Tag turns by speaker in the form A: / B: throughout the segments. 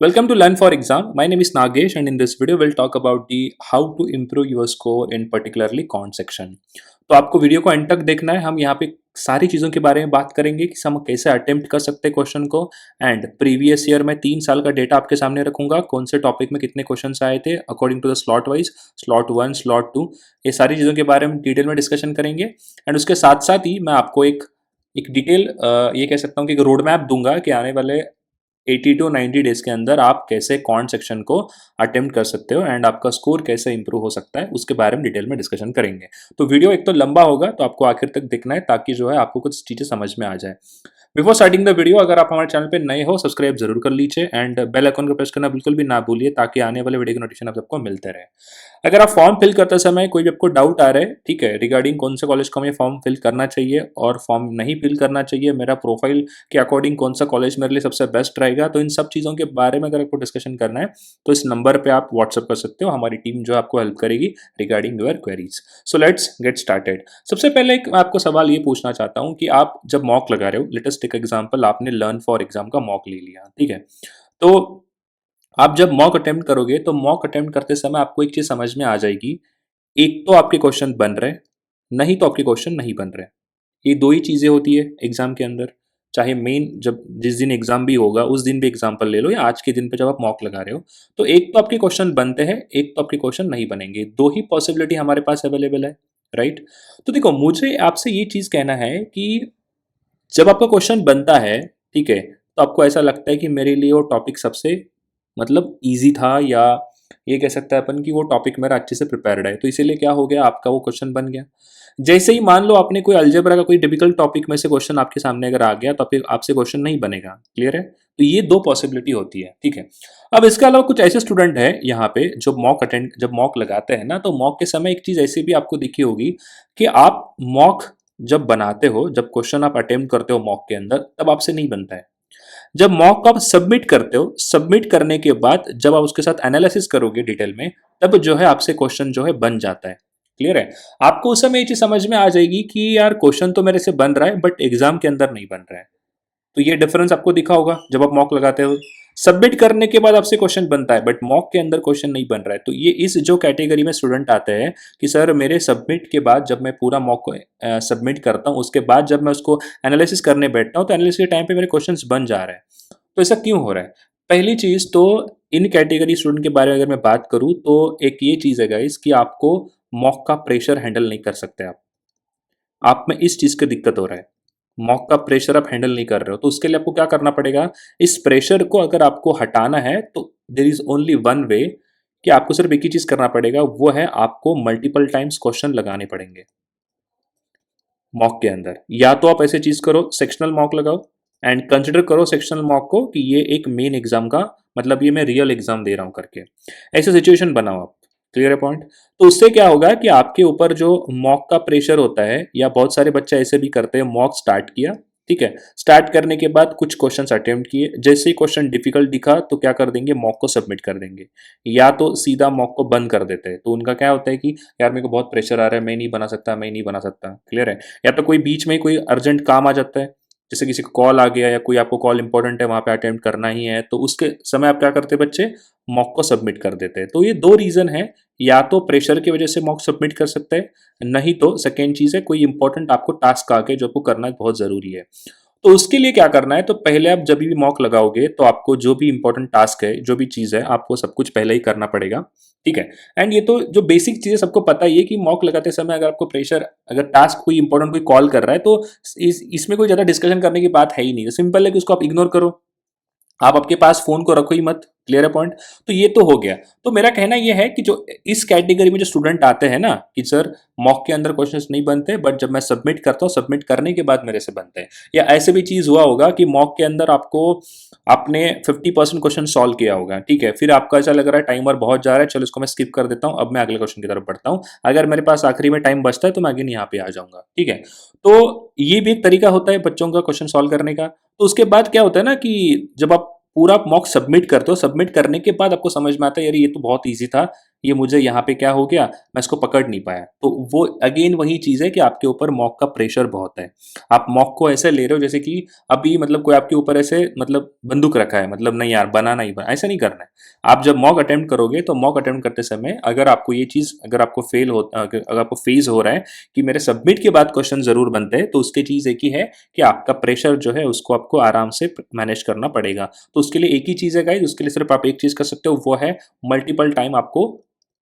A: Welcome to Learn for Exam. My name is Nagesh, and in this video we'll talk about the how to improve your score in particularly quant section. तो आपको video को and तक देखना है। हम यहाँ पे सारी चीज़ों के बारे में बात करेंगे कि हम कैसे अटेम्प्ट कर सकते हैं क्वेश्चन को। एंड प्रीवियस ईयर में 3 साल का डेटा आपके सामने रखूंगा, कौन से टॉपिक में कितने क्वेश्चन आए थे according to the slot wise, slot 1, slot 2, ये सारी चीज़ों के बारे में डिटेल में डिस्कशन करेंगे। एंड उसके साथ साथ ही मैं आपको एक डिटेल ये कह सकता हूँ कि एक रोड मैप दूंगा कि आने वाले 80 टू 90 डेज के अंदर आप कैसे क्वांट सेक्शन को अटेम्प्ट कर सकते हो एंड आपका स्कोर कैसे इंप्रूव हो सकता है, उसके बारे में डिटेल में डिस्कशन करेंगे। तो वीडियो एक तो लंबा होगा, तो आपको आखिर तक देखना है ताकि जो है आपको कुछ चीज़ें समझ में आ जाए। बिफोर स्टार्टिंग द वीडियो, अगर आप हमारे चैनल पे नए हो, सब्सक्राइब जरूर कर लीजिए एंड बेल आइकन को प्रेस करना बिल्कुल भी ना भूलिए ताकि आने वाले वीडियो के नोटिफिकेशन आप सबको मिलते रहे। अगर आप फॉर्म फिल करते समय कोई भी आपको डाउट आ रहा है, ठीक है, रिगार्डिंग कौन से कॉलेज को हमें फॉर्म फिल करना चाहिए और फॉर्म नहीं फिल करना चाहिए, मेरा प्रोफाइल के अकॉर्डिंग कौन सा कॉलेज मेरे लिए सबसे बेस्ट रहेगा, तो इन सब चीज़ों के बारे में अगर आपको डिस्कशन करना है तो इस नंबर पे आप व्हाट्सअप कर सकते हो। हमारी टीम जो आपको हेल्प करेगी regarding your queries. So let's get started. सबसे पहले मैं आपको सवाल ये पूछना चाहता हूँ कि आप जब मॉक लगा रहे हो, लेट अस टेक एग्जांपल, आपने लर्न फॉर एग्जाम का मॉक ले लिया, ठीक है, तो आप जब मॉक अटेम्प्ट करोगे तो मॉक अटेम्प्ट करते समय आपको एक चीज समझ में आ जाएगी। एक तो आपके क्वेश्चन बन रहे, नहीं तो आपके क्वेश्चन नहीं बन रहे। ये दो ही चीजें होती है एग्जाम के अंदर। चाहे मेन जब जिस दिन एग्जाम भी होगा उस दिन भी एग्जाम्पल ले लो, या आज के दिन पे जब आप मॉक लगा रहे हो, तो एक तो आपके क्वेश्चन बनते हैं, एक तो आपके क्वेश्चन नहीं बनेंगे। दो ही पॉसिबिलिटी हमारे पास अवेलेबल है, राइट। तो देखो, मुझे आपसे ये चीज कहना है कि जब आपका क्वेश्चन बनता है, ठीक है, तो आपको ऐसा लगता है कि मेरे लिए वो टॉपिक सबसे मतलब ईज़ी था, या ये कह सकते हैं अपन कि वो टॉपिक मेरा अच्छे से प्रिपेयर्ड है, तो इसीलिए क्या हो गया, आपका वो क्वेश्चन बन गया। जैसे ही मान लो आपने कोई अलजेब्रा का कोई डिफिकल्ट टॉपिक में से क्वेश्चन आपके सामने अगर आ गया, तो फिर आपसे क्वेश्चन नहीं बनेगा। क्लियर है? तो ये दो पॉसिबिलिटी होती है, ठीक है। अब इसके अलावा कुछ ऐसे स्टूडेंट हैं यहाँ पे जो जब मॉक लगाते हैं ना, तो मॉक के समय एक चीज़ ऐसी भी आपको दिखी होगी कि आप मॉक जब बनाते हो, जब क्वेश्चन आप अटेम्प्ट करते हो मॉक के अंदर, तब आपसे नहीं बनता है। जब मॉक को आप सबमिट करते हो, सबमिट करने के बाद जब आप उसके साथ एनालिसिस करोगे डिटेल में, तब जो है आपसे क्वेश्चन जो है बन जाता है। क्लियर है? आपको उस समय ये चीज समझ में आ जाएगी कि यार क्वेश्चन तो मेरे से बन रहा है बट एग्जाम के अंदर नहीं बन रहा है। तो ये डिफरेंस आपको दिखा होगा जब आप मॉक लगाते हो। सबमिट करने के बाद आपसे क्वेश्चन बनता है बट मॉक के अंदर क्वेश्चन नहीं बन रहा है। तो ये इस जो कैटेगरी में स्टूडेंट आते हैं कि सर मेरे सबमिट के बाद जब मैं पूरा मॉक को सबमिट करता हूँ, उसके बाद जब मैं उसको एनालिसिस करने बैठता हूँ, तो एनालिसिस के टाइम पे मेरे क्वेश्चन बन जा रहे हैं। तो ऐसा क्यों हो रहा है? पहली चीज तो, इन कैटेगरी स्टूडेंट के बारे में अगर मैं बात करूं, तो एक ये चीज है गाइस कि आपको मॉक का प्रेशर हैंडल नहीं कर सकते आप में इस चीज का दिक्कत हो रहा है। मॉक का प्रेशर आप हैंडल नहीं कर रहे हो, तो उसके लिए आपको क्या करना पड़ेगा, इस प्रेशर को अगर आपको हटाना है तो there is only one way, कि आपको सिर्फ एक ही चीज करना पड़ेगा, वो है आपको मल्टीपल टाइम्स क्वेश्चन लगाने पड़ेंगे मॉक के अंदर। या तो आप ऐसे चीज करो, सेक्शनल मॉक लगाओ एंड कंसिडर करो सेक्शनल मॉक को कि ये एक मेन एग्जाम का मतलब ये मैं रियल एग्जाम दे रहा हूं करके, ऐसे सिचुएशन बनाओ आप। क्लियर है पॉइंट? तो उससे क्या होगा कि आपके ऊपर जो मॉक का प्रेशर होता है, या बहुत सारे बच्चे ऐसे भी करते हैं, मॉक स्टार्ट किया, ठीक है, स्टार्ट करने के बाद कुछ क्वेश्चंस अटेम्प्ट किए, जैसे ही क्वेश्चन डिफिकल्ट दिखा तो क्या कर देंगे, मॉक को सबमिट कर देंगे, या तो सीधा मॉक को बंद कर देते हैं। तो उनका क्या होता है कि यार मेरे को बहुत प्रेशर आ रहा है, मैं नहीं बना सकता, मैं नहीं बना सकता। क्लियर है? या तो कोई बीच में कोई अर्जेंट काम आ जाता है, जैसे किसी को कॉल आ गया या कोई आपको कॉल इंपॉर्टेंट है, वहां पे अटेम्प्ट करना ही है, तो उसके समय आप क्या करते हैं, बच्चे मॉक को सबमिट कर देते हैं। तो ये दो रीजन है, या तो प्रेशर की वजह से मॉक सबमिट कर सकते हैं, नहीं तो सेकेंड चीज है कोई इंपॉर्टेंट आपको टास्क आ गए जो आपको करना बहुत जरूरी है। तो उसके लिए क्या करना है, तो पहले आप जब भी मॉक लगाओगे तो आपको जो भी इंपॉर्टेंट टास्क है, जो भी चीज है, आपको सब कुछ पहले ही करना पड़ेगा, ठीक है। एंड ये तो जो बेसिक चीजें सबको पता ही है कि मॉक लगाते समय अगर आपको प्रेशर, अगर टास्क कोई इंपॉर्टेंट कोई कॉल कर रहा है, तो इसमें कोई ज्यादा डिस्कशन करने की बात है ही नहीं। सिंपल है कि उसको आप इग्नोर करो, आप आपके पास फोन को रखो ही मत। क्लियर है पॉइंट? तो ये तो हो गया। तो मेरा कहना यह है कि जो इस कैटेगरी में जो स्टूडेंट आते हैं ना कि सर मॉक के अंदर क्वेश्चंस नहीं बनते बट जब मैं सबमिट करता हूँ, सबमिट करने के बाद मेरे से बनते हैं, या ऐसे भी चीज हुआ होगा कि मॉक के अंदर आपको आपने 50% क्वेश्चन सॉल्व किया होगा, ठीक है, फिर आपको ऐसा लग रहा है टाइमर बहुत जा रहा है, चलो इसको मैं स्किप कर देता हूँ, अब मैं अगले क्वेश्चन की तरफ बढ़ता हूँ, अगर मेरे पास आखिरी में टाइम बचता है तो मैं अगेन यहाँ पे आ जाऊंगा, ठीक है। तो ये भी एक तरीका होता है बच्चों का क्वेश्चन सॉल्व करने का। तो उसके बाद क्या होता है ना कि जब आप पूरा मॉक सबमिट करते हो, सबमिट करने के बाद आपको समझ में आता है यार ये तो बहुत ईजी था, ये मुझे यहाँ पे क्या हो गया, मैं इसको पकड़ नहीं पाया। तो वो अगेन वही चीज़ है कि आपके ऊपर मॉक का प्रेशर बहुत है। आप मॉक को ऐसे ले रहे हो जैसे कि अभी मतलब कोई आपके ऊपर ऐसे मतलब बंदूक रखा है, मतलब नहीं यार बनाना ही बना, ऐसा नहीं करना है। आप जब मॉक अटेम्प्ट करोगे तो मॉक अटेम्प्ट करते समय अगर आपको ये चीज़, अगर आपको फेल हो, अगर आपको फेज हो रहा है कि मेरे सबमिट के बाद क्वेश्चन जरूर बनते हैं, तो उसकी चीज़ एक ही है कि आपका प्रेशर जो है उसको आपको आराम से मैनेज करना पड़ेगा। तो उसके लिए एक ही चीज़ है गाइस, उसके लिए सिर्फ आप एक चीज़ कर सकते हो, वो है मल्टीपल टाइम आपको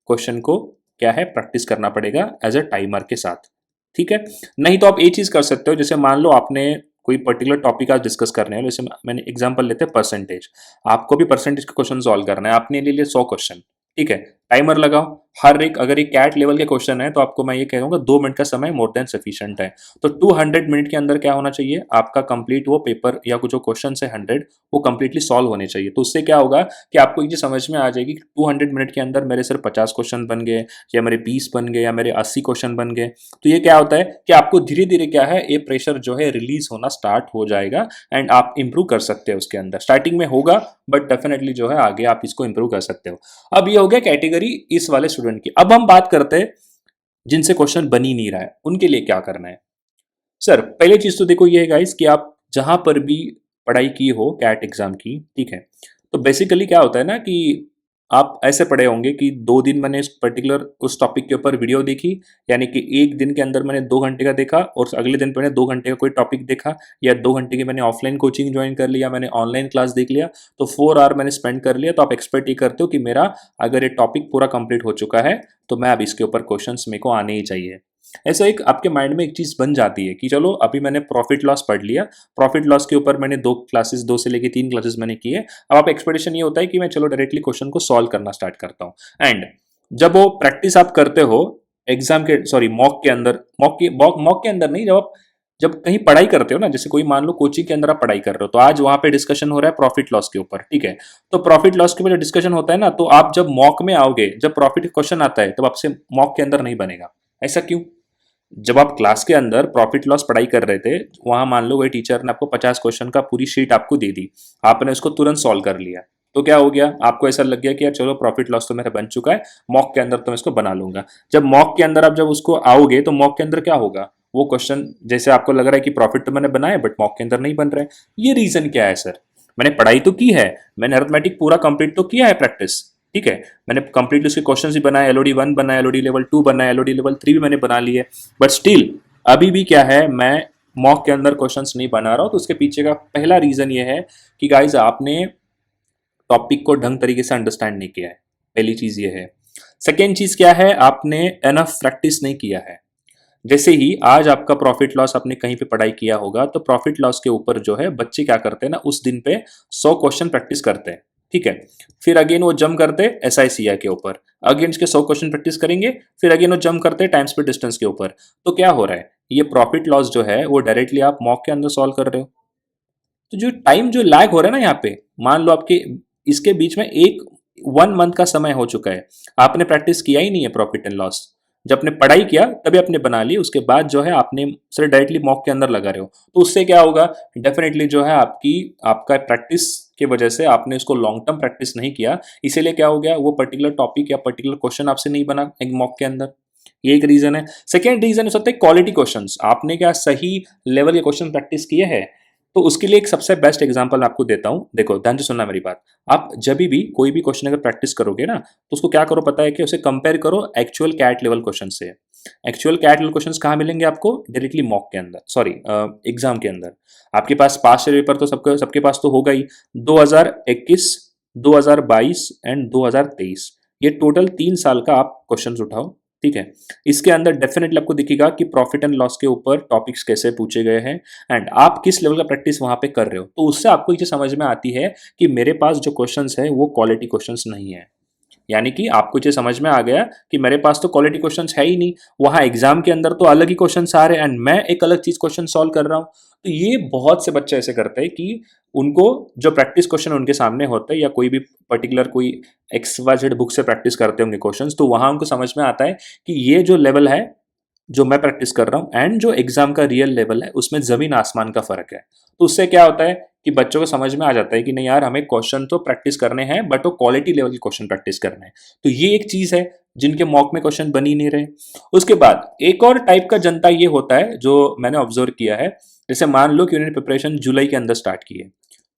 A: क्वेश्चन को क्या है प्रैक्टिस करना पड़ेगा एज अ टाइमर के साथ। ठीक है, नहीं तो आप एक चीज़ कर सकते हो, जैसे मान लो आपने कोई पर्टिकुलर टॉपिक आज डिस्कस करने हैं, जैसे मैंने एग्जांपल लेते हैं परसेंटेज। आपको भी परसेंटेज का क्वेश्चन सॉल्व करना है, आपने ले लिए 100 क्वेश्चन। ठीक है, टाइमर लगाओ। हर एक, अगर ये कैट लेवल के क्वेश्चन है तो आपको मैं ये कह दूंगा 2 मिनट का समय मोर देन सफिशिएंट है। तो 200 मिनट के अंदर क्या होना चाहिए, आपका कंप्लीट वो पेपर या कुछ जो क्वेश्चन है 100 वो कंप्लीटली सॉल्व होने चाहिए। तो उससे क्या होगा कि आपको ये समझ में आ जाएगी कि 200 मिनट के अंदर मेरे सिर्फ 50 क्वेश्चन बन गए, या मेरे 20 बन गए, या मेरे 80 क्वेश्चन बन गए। तो ये क्या होता है कि आपको धीरे धीरे क्या है, ये प्रेशर जो है रिलीज होना स्टार्ट हो जाएगा एंड आप इंप्रूव कर सकते हैं उसके अंदर। स्टार्टिंग में होगा बट डेफिनेटली जो है आगे आप इसको इंप्रूव कर सकते हो। अब ये हो गया कैटेगरी इस वाले स्टूडेंट की। अब हम बात करते हैं जिनसे क्वेश्चन बन ही नहीं रहा है, उनके लिए क्या करना है। सर पहले चीज तो देखो ये है गाइस कि आप जहां पर भी पढ़ाई की हो कैट एग्जाम की, ठीक है, तो बेसिकली क्या होता है ना कि आप ऐसे पढ़े होंगे कि 2 दिन मैंने इस पर्टिकुलर उस टॉपिक के ऊपर वीडियो देखी, यानी कि एक दिन के अंदर मैंने 2 घंटे का देखा और अगले दिन मैंने 2 घंटे का कोई टॉपिक देखा, या 2 घंटे की मैंने ऑफलाइन कोचिंग ज्वाइन कर लिया, मैंने ऑनलाइन क्लास देख लिया, तो 4 आवर मैंने स्पेंड कर लिया। तो आप एक्सपेक्ट ये करते हो कि मेरा अगर ये टॉपिक पूरा कंप्लीट हो चुका है तो मैं अब इसके ऊपर क्वेश्चंस मेरे को आने ही चाहिए। ऐसा एक आपके माइंड में एक चीज बन जाती है कि चलो अभी मैंने प्रॉफिट लॉस पढ़ लिया, प्रॉफिट लॉस के ऊपर मैंने 2 क्लासेस, 2 से लेके 3 क्लासेस मैंने किए। अब आप एक्सपेक्टेशन ये होता है कि मैं चलो डायरेक्टली क्वेश्चन को सॉल्व करना स्टार्ट करता हूँ। एंड जब वो प्रैक्टिस आप करते हो एग्जाम के, सॉरी मॉक के अंदर, मॉक के अंदर नहीं, जब कहीं पढ़ाई करते हो ना, जैसे कोई मान लो कोचिंग के अंदर आप पढ़ाई कर रहे हो, तो आज वहां पे डिस्कशन हो रहा है प्रॉफिट लॉस के ऊपर, ठीक है। तो प्रॉफिट लॉस के ऊपर जब डिस्कशन होता है ना, तो आप जब मॉक में आओगे, जब प्रॉफिट क्वेश्चन आता है, तब आपसे मॉक के अंदर नहीं बनेगा। ऐसा क्यों? जब आप क्लास के अंदर प्रॉफिट लॉस पढ़ाई कर रहे थे, वहां मान लो वही टीचर ने आपको 50 क्वेश्चन का पूरी शीट आपको दे दी, आपने उसको तुरंत सॉल्व कर लिया, तो क्या हो गया, आपको ऐसा लग गया कि यार चलो प्रॉफिट लॉस तो मेरा बन चुका है, मॉक के अंदर तो मैं इसको बना लूंगा। जब मॉक के अंदर आप जब उसको आओगे तो मॉक के अंदर क्या होगा, वो क्वेश्चन जैसे आपको लग रहा है कि प्रॉफिट तो मैंने बनाया बट मॉक के अंदर नहीं बन रहा है। ये रीजन क्या है सर? मैंने पढ़ाई तो की है, मैंने अरिथमेटिक पूरा कंप्लीट तो किया है प्रैक्टिस, ठीक है, मैंने कंप्लीटली उसके क्वेश्चन भी बनाए, एलओडी 1 बनाया, एलओडी लेवल 2 बनाया, एलओडी लेवल 3 भी मैंने बना लिए, बट स्टिल अभी भी क्या है, मैं मॉक के अंदर क्वेश्चंस नहीं बना रहा हूँ। तो उसके पीछे का पहला रीजन ये है कि गाइज आपने टॉपिक को ढंग तरीके से अंडरस्टैंड नहीं किया है, पहली चीज ये है। सेकेंड चीज क्या है, आपने एनफ प्रैक्टिस नहीं किया है। जैसे ही आज आपका प्रॉफिट लॉस आपने कहीं पे पढ़ाई किया होगा, तो प्रॉफिट लॉस के ऊपर जो है बच्चे क्या करते हैं ना, उस दिन पे 100 क्वेश्चन प्रैक्टिस करते हैं, ठीक है। फिर अगेन वो जम करते हैं एसआईसीआई के ऊपर, अगेन इसके 100 क्वेश्चन प्रैक्टिस करेंगे, फिर अगेन वो जम करते हैं टाइम स्पीड डिस्टेंस के ऊपर। तो क्या हो रहा है, ये प्रॉफिट लॉस जो है वो डायरेक्टली आप मॉक के अंदर सॉल्व कर रहे हो। तो जो टाइम जो लैग हो रहा है ना यहाँ पे, मान लो आपके इसके बीच में 1 मंथ का समय हो चुका है, आपने प्रैक्टिस किया ही नहीं है प्रॉफिट एंड लॉस। जब आपने पढ़ाई किया तभी आपने बना ली, उसके बाद जो है आपने सिर्फ डायरेक्टली मॉक के अंदर लगा रहे हो, तो उससे क्या होगा, डेफिनेटली जो है आपका प्रैक्टिस की वजह से आपने उसको लॉन्ग टर्म प्रैक्टिस नहीं किया, इसीलिए क्या हो गया, वो पर्टिकुलर टॉपिक या पर्टिकुलर क्वेश्चन आपसे नहीं बना एक मॉक के अंदर। ये एक रीजन है। सेकेंड रीजन हो सकता है क्वालिटी क्वेश्चंस, आपने क्या सही लेवल के क्वेश्चन प्रैक्टिस किए हैं। तो उसके लिए एक सबसे बेस्ट एग्जांपल आपको देता हूं, देखो ध्यान से सुनना मेरी बात। आप जब भी कोई भी क्वेश्चन अगर प्रैक्टिस करोगे ना, तो उसको क्या करो पता है कि उसे कंपेयर करो एक्चुअल कैट लेवल क्वेश्चन से। एक्चुअल कैट लेवल क्वेश्चन कहाँ मिलेंगे आपको, डायरेक्टली मॉक के अंदर, सॉरी एग्जाम के अंदर। आपके पास पास्ट ईयर पेपर तो सबके सबके पास तो होगा ही, 2021, 2022 एंड 2023, ये टोटल 3 साल का आप क्वेश्चन उठाओ, ठीक है। इसके अंदर डेफिनेटली आपको दिखेगा कि प्रॉफिट एंड लॉस के ऊपर टॉपिक्स कैसे पूछे गए हैं एंड आप किस लेवल का प्रैक्टिस वहां पे कर रहे हो। तो उससे आपको ये समझ में आती है कि मेरे पास जो क्वेश्चंस है वो क्वालिटी क्वेश्चंस नहीं है, यानी कि आपको ये समझ में आ गया कि मेरे पास तो क्वालिटी क्वेश्चंस है ही नहीं, वहां एग्जाम के अंदर तो अलग ही क्वेश्चंस आ रहे हैं एंड मैं एक अलग चीज क्वेश्चन सॉल्व कर रहा हूं। तो ये बहुत से बच्चे ऐसे करते हैं कि उनको जो प्रैक्टिस क्वेश्चन उनके सामने होते हैं, या कोई भी पर्टिकुलर कोई XYZ बुक से प्रैक्टिस करते होंगे क्वेश्चंस, तो वहां उनको समझ में आता है कि ये जो लेवल है जो मैं प्रैक्टिस कर रहा हूँ एंड जो एग्जाम का रियल लेवल है उसमें जमीन आसमान का फर्क है। तो उससे क्या होता है कि बच्चों को समझ में आ जाता है कि नहीं यार, हमें क्वेश्चन तो प्रैक्टिस करने हैं बट वो क्वालिटी लेवल के क्वेश्चन प्रैक्टिस करने हैं। तो ये एक चीज है जिनके मॉक में क्वेश्चन बन ही नहीं रहे। उसके बाद एक और टाइप का जनता ये होता है जो मैंने ऑब्जर्व किया है। जैसे मान लो कि उन्होंने प्रिपरेशन जुलाई के अंदर स्टार्ट की है,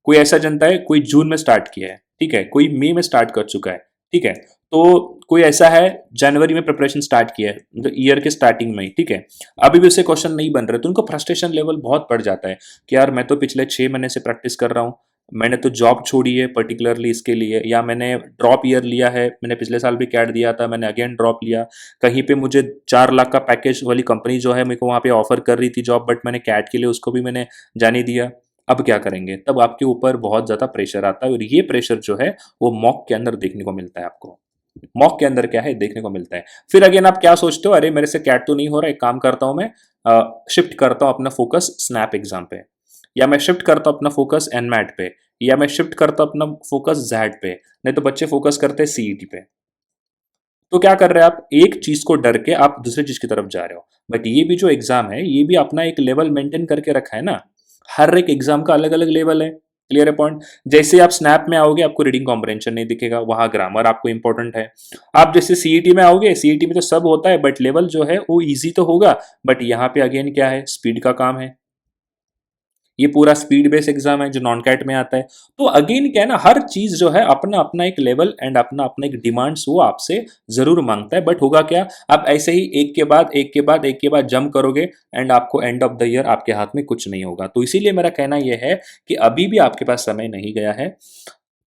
A: कोई ऐसा जनता है कोई जून में स्टार्ट किया है, ठीक है, कोई मई में स्टार्ट कर चुका है, ठीक है, तो कोई ऐसा है जनवरी में प्रिपरेशन स्टार्ट किया है, मतलब ईयर के स्टार्टिंग में ही, ठीक है, अभी भी उससे क्वेश्चन नहीं बन रहे, तो उनको फ्रस्ट्रेशन लेवल बहुत बढ़ जाता है कि यार मैं तो पिछले 6 महीने से प्रैक्टिस कर रहा हूँ, मैंने तो जॉब छोड़ी है पर्टिकुलरली इसके लिए, या मैंने ड्रॉप ईयर लिया है, मैंने पिछले साल भी कैट दिया था, मैंने अगेन ड्रॉप लिया, कहीं पे मुझे 4 लाख का पैकेज वाली कंपनी जो है मेरे को वहाँ पे ऑफर कर रही थी जॉब, बट मैंने कैट के लिए उसको भी मैंने जाने दिया। अब क्या करेंगे? तब आपके ऊपर बहुत ज़्यादा प्रेशर आता है और ये प्रेशर जो है वो मॉक के अंदर देखने को मिलता है आपको। मॉक के अंदर क्या है देखने को मिलता है। फिर अगेन आप क्या सोचते हो, अरे मेरे से कैट तो नहीं हो रहा, एक काम करता हूं मैं, शिफ्ट करता हूं अपना फोकस स्नैप एग्जाम पे, या मैं शिफ्ट करता हूं अपना फोकस एनमैट पे, या मैं शिफ्ट करता हूं अपना फोकस जैड पे। नहीं तो बच्चे फोकस करते हैं सीईटी पे। तो क्या कर रहे हैं आप, एक चीज को डर के आप दूसरी चीज की तरफ जा रहे हो। बट ये भी जो एग्जाम है ये भी अपना एक लेवल मेंटेन करके रखा है ना। हर एक एग्जाम का अलग अलग लेवल है। क्लियर है पॉइंट? जैसे आप स्नैप में आओगे आपको रीडिंग कॉम्प्रहेंशन नहीं दिखेगा, वहां ग्रामर आपको इंपॉर्टेंट है। आप जैसे सीईटी में आओगे, सीईटी में तो सब होता है बट लेवल जो है वो इजी तो होगा, बट यहाँ पे अगेन क्या है, स्पीड का काम है। ये पूरा स्पीड बेस्ड एग्जाम है जो नॉन कैट में आता है। तो अगेन क्या है ना, हर चीज जो है अपना अपना एक लेवल एंड अपना अपना एक डिमांड्स वो आपसे जरूर मांगता है। बट होगा क्या, आप ऐसे ही एक के बाद एक के बाद एक के बाद जंप करोगे एंड आपको एंड ऑफ द ईयर आपके हाथ में कुछ नहीं होगा। तो इसीलिए मेरा कहना यह है कि अभी भी आपके पास समय नहीं गया है।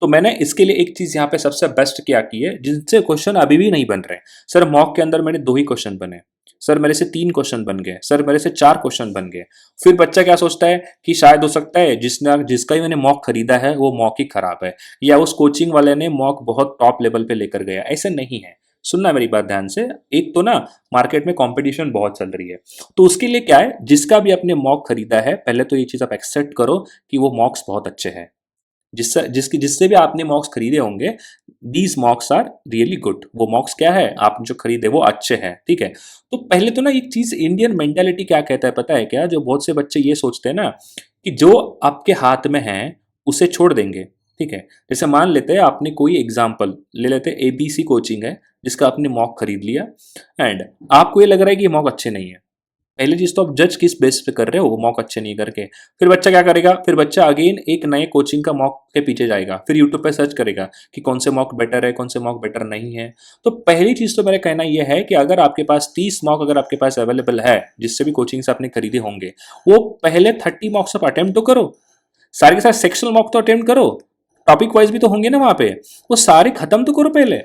A: तो मैंने इसके लिए एक चीज यहाँ पे सबसे बेस्ट क्या की है, जिनसे क्वेश्चन अभी भी नहीं बन रहे। सर मॉक के अंदर मेरे 2 ही क्वेश्चन बने, सर मेरे से 3 क्वेश्चन बन गए, सर मेरे से 4 क्वेश्चन बन गए। फिर बच्चा क्या सोचता है कि शायद हो सकता है जिसने जिसका ही मैंने मॉक खरीदा है वो मॉक ही खराब है, या उस कोचिंग वाले ने मॉक बहुत टॉप लेवल पे लेकर गया। ऐसे नहीं है। सुनना मेरी बात ध्यान से। एक तो ना मार्केट में कंपटीशन बहुत चल रही है, तो उसके लिए क्या है, जिसका भी आपने मॉक खरीदा है पहले तो ये चीज आप एक्सेप्ट करो कि वो मॉक्स बहुत अच्छे हैं। जिससे भी आपने मॉक्स खरीदे होंगे, these mocks are really good. वो मॉक्स क्या है, आप जो खरीदे वो अच्छे हैं, ठीक है। तो पहले तो ना एक चीज, इंडियन मेंटेलिटी क्या कहता है पता है क्या, जो बहुत से बच्चे ये सोचते हैं ना कि जो आपके हाथ में है उसे छोड़ देंगे, ठीक है। जैसे मान लेते हैं, आपने कोई एग्जाम्पल ले लेते हैं, एबीसी कोचिंग है जिसका आपने मॉक खरीद लिया एंड आपको ये लग रहा है कि ये मॉक अच्छे नहीं है। पहली चीज तो आप जज किस बेस पे कर रहे हो, वो मॉक अच्छे नहीं करके। फिर बच्चा क्या करेगा, फिर बच्चा अगेन एक नए कोचिंग का मॉक के पीछे जाएगा, फिर यूट्यूब पे सर्च करेगा कि कौन से मॉक बेटर है, कौन से मॉक बेटर नहीं है। तो पहली चीज तो मेरा कहना यह है कि अगर आपके पास 30 मॉक अगर आपके पास अवेलेबल है, जिससे भी कोचिंग से आपने खरीदे होंगे, वो पहले 30 मॉक्स आप अटेम्प्ट तो करो। सारे के सारे सेक्शनल मॉक तो अटेम्प्ट करो, टॉपिक वाइज भी तो होंगे ना वहां पे, वो सारे खत्म तो करो पहले।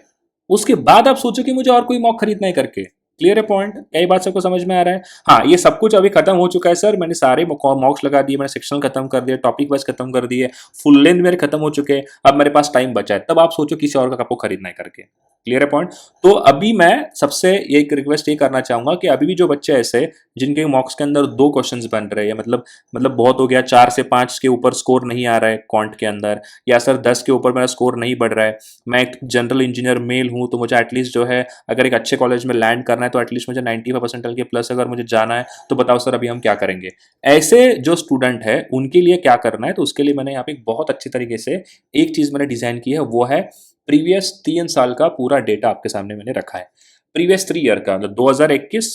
A: उसके बाद आप सोचो कि मुझे और कोई मॉक खरीदना है करके। क्लियर है पॉइंट? कई बात सबको समझ में आ रहा है? हाँ, ये सब कुछ अभी खत्म हो चुका है सर, मैंने सारे मॉक्स लगा दिए, मैंने सेक्शनल खत्म कर दिया, टॉपिक वाइज खत्म कर दिए, फुल लेंथ मेरे खत्म हो चुके हैं, अब मेरे पास टाइम बचा है, तब आप सोचो किसी और का आपको खरीदना है करके। क्लियर है पॉइंट? तो अभी मैं सबसे एक रिक्वेस्ट ये करना चाहूंगा कि अभी भी जो बच्चे ऐसे जिनके मॉक्स के अंदर 2 क्वेश्चंस बन रहे हैं, मतलब बहुत हो गया, 4 से 5 के ऊपर स्कोर नहीं आ रहा है क्वांट के अंदर, या सर 10 के ऊपर मेरा स्कोर नहीं बढ़ रहा है, मैं एक जनरल इंजीनियर मेल हूं तो मुझे एटलीस्ट जो है अगर एक अच्छे कॉलेज में लैंड करना है तो एटलीस्ट मुझे 95% के प्लस अगर मुझे जाना है, तो बताओ सर अभी हम क्या करेंगे। ऐसे जो स्टूडेंट है उनके लिए क्या करना है, तो उसके लिए मैंने यहाँ पे एक बहुत अच्छी तरीके से एक चीज मैंने डिजाइन की है, वो है प्रीवियस 3 साल का पूरा डेटा आपके सामने मैंने रखा है। प्रीवियस 3 ईयर का, मतलब 2021,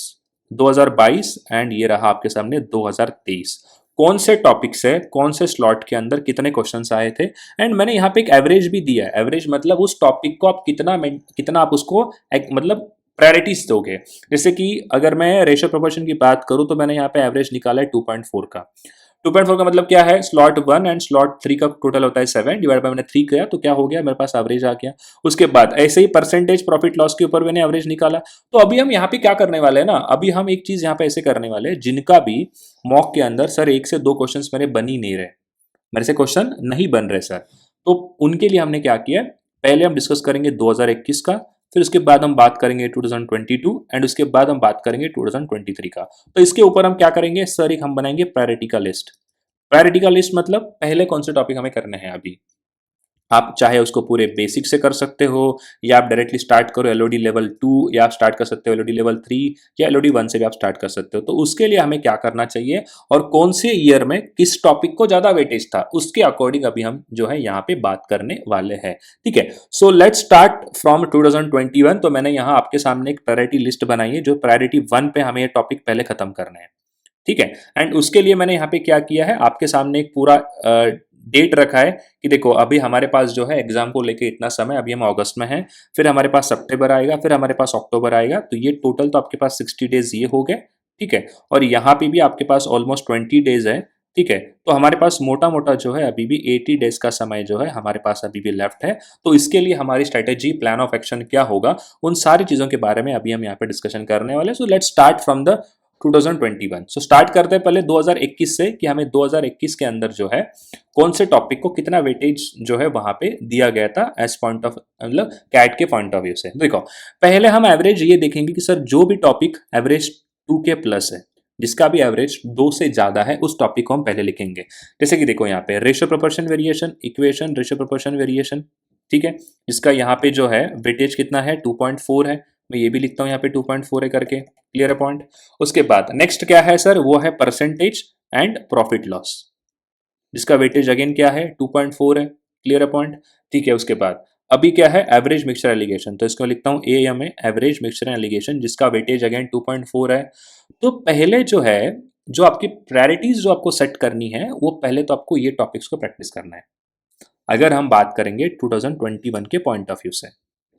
A: 2022 एंड ये रहा आपके सामने 2023। कौन से टॉपिक से कौन से स्लॉट के अंदर कितने क्वेश्चंस आए थे, एंड मैंने यहाँ पे एक एवरेज भी दिया है। एवरेज मतलब उस टॉपिक को आप कितना आप उसको मतलब प्रायोरिटीज दोगे। जैसे कि अगर मैं रेशियो प्रोपोर्शन की बात करूं तो मैंने यहाँ पे एवरेज निकाला है 2.4 का। 2.4 का मतलब क्या है, स्लॉट 1 एंड स्लॉट 3 का टोटल होता है 7, डिवाइड बाय मैंने 3 किया तो क्या हो गया, मेरे पास एवरेज आ गया। उसके बाद ऐसे ही परसेंटेज प्रॉफिट लॉस के ऊपर मैंने एवरेज निकाला। तो अभी हम यहाँ पे क्या करने वाले हैं ना, अभी हम एक चीज यहाँ पे ऐसे करने वाले हैं, जिनका भी मॉक के अंदर सर 1 से 2 क्वेश्चन मेरे बन ही नहीं रहे, मेरे से क्वेश्चन नहीं बन रहे सर, तो उनके लिए हमने क्या किया, पहले हम डिस्कस करेंगे 2021 का, फिर उसके बाद हम बात करेंगे 2022 एंड उसके बाद हम बात करेंगे 2023 का। तो इसके ऊपर हम क्या करेंगे सर, एक हम बनाएंगे प्रायोरिटी का लिस्ट। प्रायोरिटी का लिस्ट मतलब पहले कौन से टॉपिक हमें करने हैं अभी। आप चाहे उसको पूरे बेसिक से कर सकते हो, या आप डायरेक्टली स्टार्ट करो एलओडी लेवल 2, या आप स्टार्ट कर सकते हो एलओडी लेवल 3, या एलओडी 1 से भी आप स्टार्ट कर सकते हो। तो उसके लिए हमें क्या करना चाहिए और कौन से ईयर में किस टॉपिक को ज़्यादा वेटेज था, उसके अकॉर्डिंग अभी हम जो है यहाँ पे बात करने वाले हैं। ठीक है, सो लेट्स स्टार्ट फ्रॉम 2021। तो मैंने यहाँ आपके सामने एक प्रायोरिटी लिस्ट बनाई है, जो प्रायोरिटी 1 पे हमें ये टॉपिक पहले खत्म करने हैं। ठीक है, एंड उसके लिए मैंने यहाँ पे क्या किया है, आपके सामने एक पूरा डेट रखा है कि देखो अभी हमारे पास जो है एग्जाम को लेके इतना समय, अभी हम अगस्त में हैं, फिर हमारे पास सितंबर आएगा, फिर हमारे पास अक्टूबर आएगा, तो ये टोटल तो आपके पास 60 डेज ये हो गए। ठीक है, और यहाँ पे भी आपके पास ऑलमोस्ट 20 डेज है। ठीक है, तो हमारे पास मोटा मोटा जो है अभी भी 80 डेज का समय जो है हमारे पास अभी भी लेफ्ट है। तो इसके लिए हमारी स्ट्रेटेजी, प्लान ऑफ एक्शन क्या होगा, उन सारी चीजों के बारे में अभी हम यहाँ पे डिस्कशन करने वाले हैं। So let's start from the 2021। So start करते हैं पहले 2021 से कि हमें 2021 के अंदर जो है कौन से टॉपिक को कितना वेटेज जो है वहां पे दिया गया था एज पॉइंट ऑफ, मतलब कैट के पॉइंट ऑफ व्यू से। देखो पहले हम एवरेज ये देखेंगे कि सर जो भी टॉपिक एवरेज 2 के प्लस है, जिसका भी एवरेज 2 से ज्यादा है, उस टॉपिक को हम पहले लिखेंगे। जैसे कि देखो यहाँ पे ratio proportion variation, equation ratio proportion variation. ठीक है, इसका यहाँ पे जो है वेटेज कितना है, 2.4 है। मैं ये भी लिखता हूँ यहाँ पे 2.4 है करके, क्लियर है पॉइंट। उसके बाद नेक्स्ट क्या है सर, वो है परसेंटेज एंड प्रॉफिट लॉस, जिसका वेटेज अगेन क्या है, 2.4 है, क्लियर है पॉइंट। ठीक है, उसके बाद अभी क्या है, एवरेज मिक्सचर एलिगेशन, तो इसको लिखता हूँ AMA, एवरेज मिक्सचर एलिगेशन, जिसका वेटेज अगेन 2.4 है। तो पहले जो है, जो आपकी प्रायोरिटीज जो आपको सेट करनी है, वो पहले तो आपको ये टॉपिक्स को प्रैक्टिस करना है, अगर हम बात करेंगे 2021 के पॉइंट ऑफ व्यू से।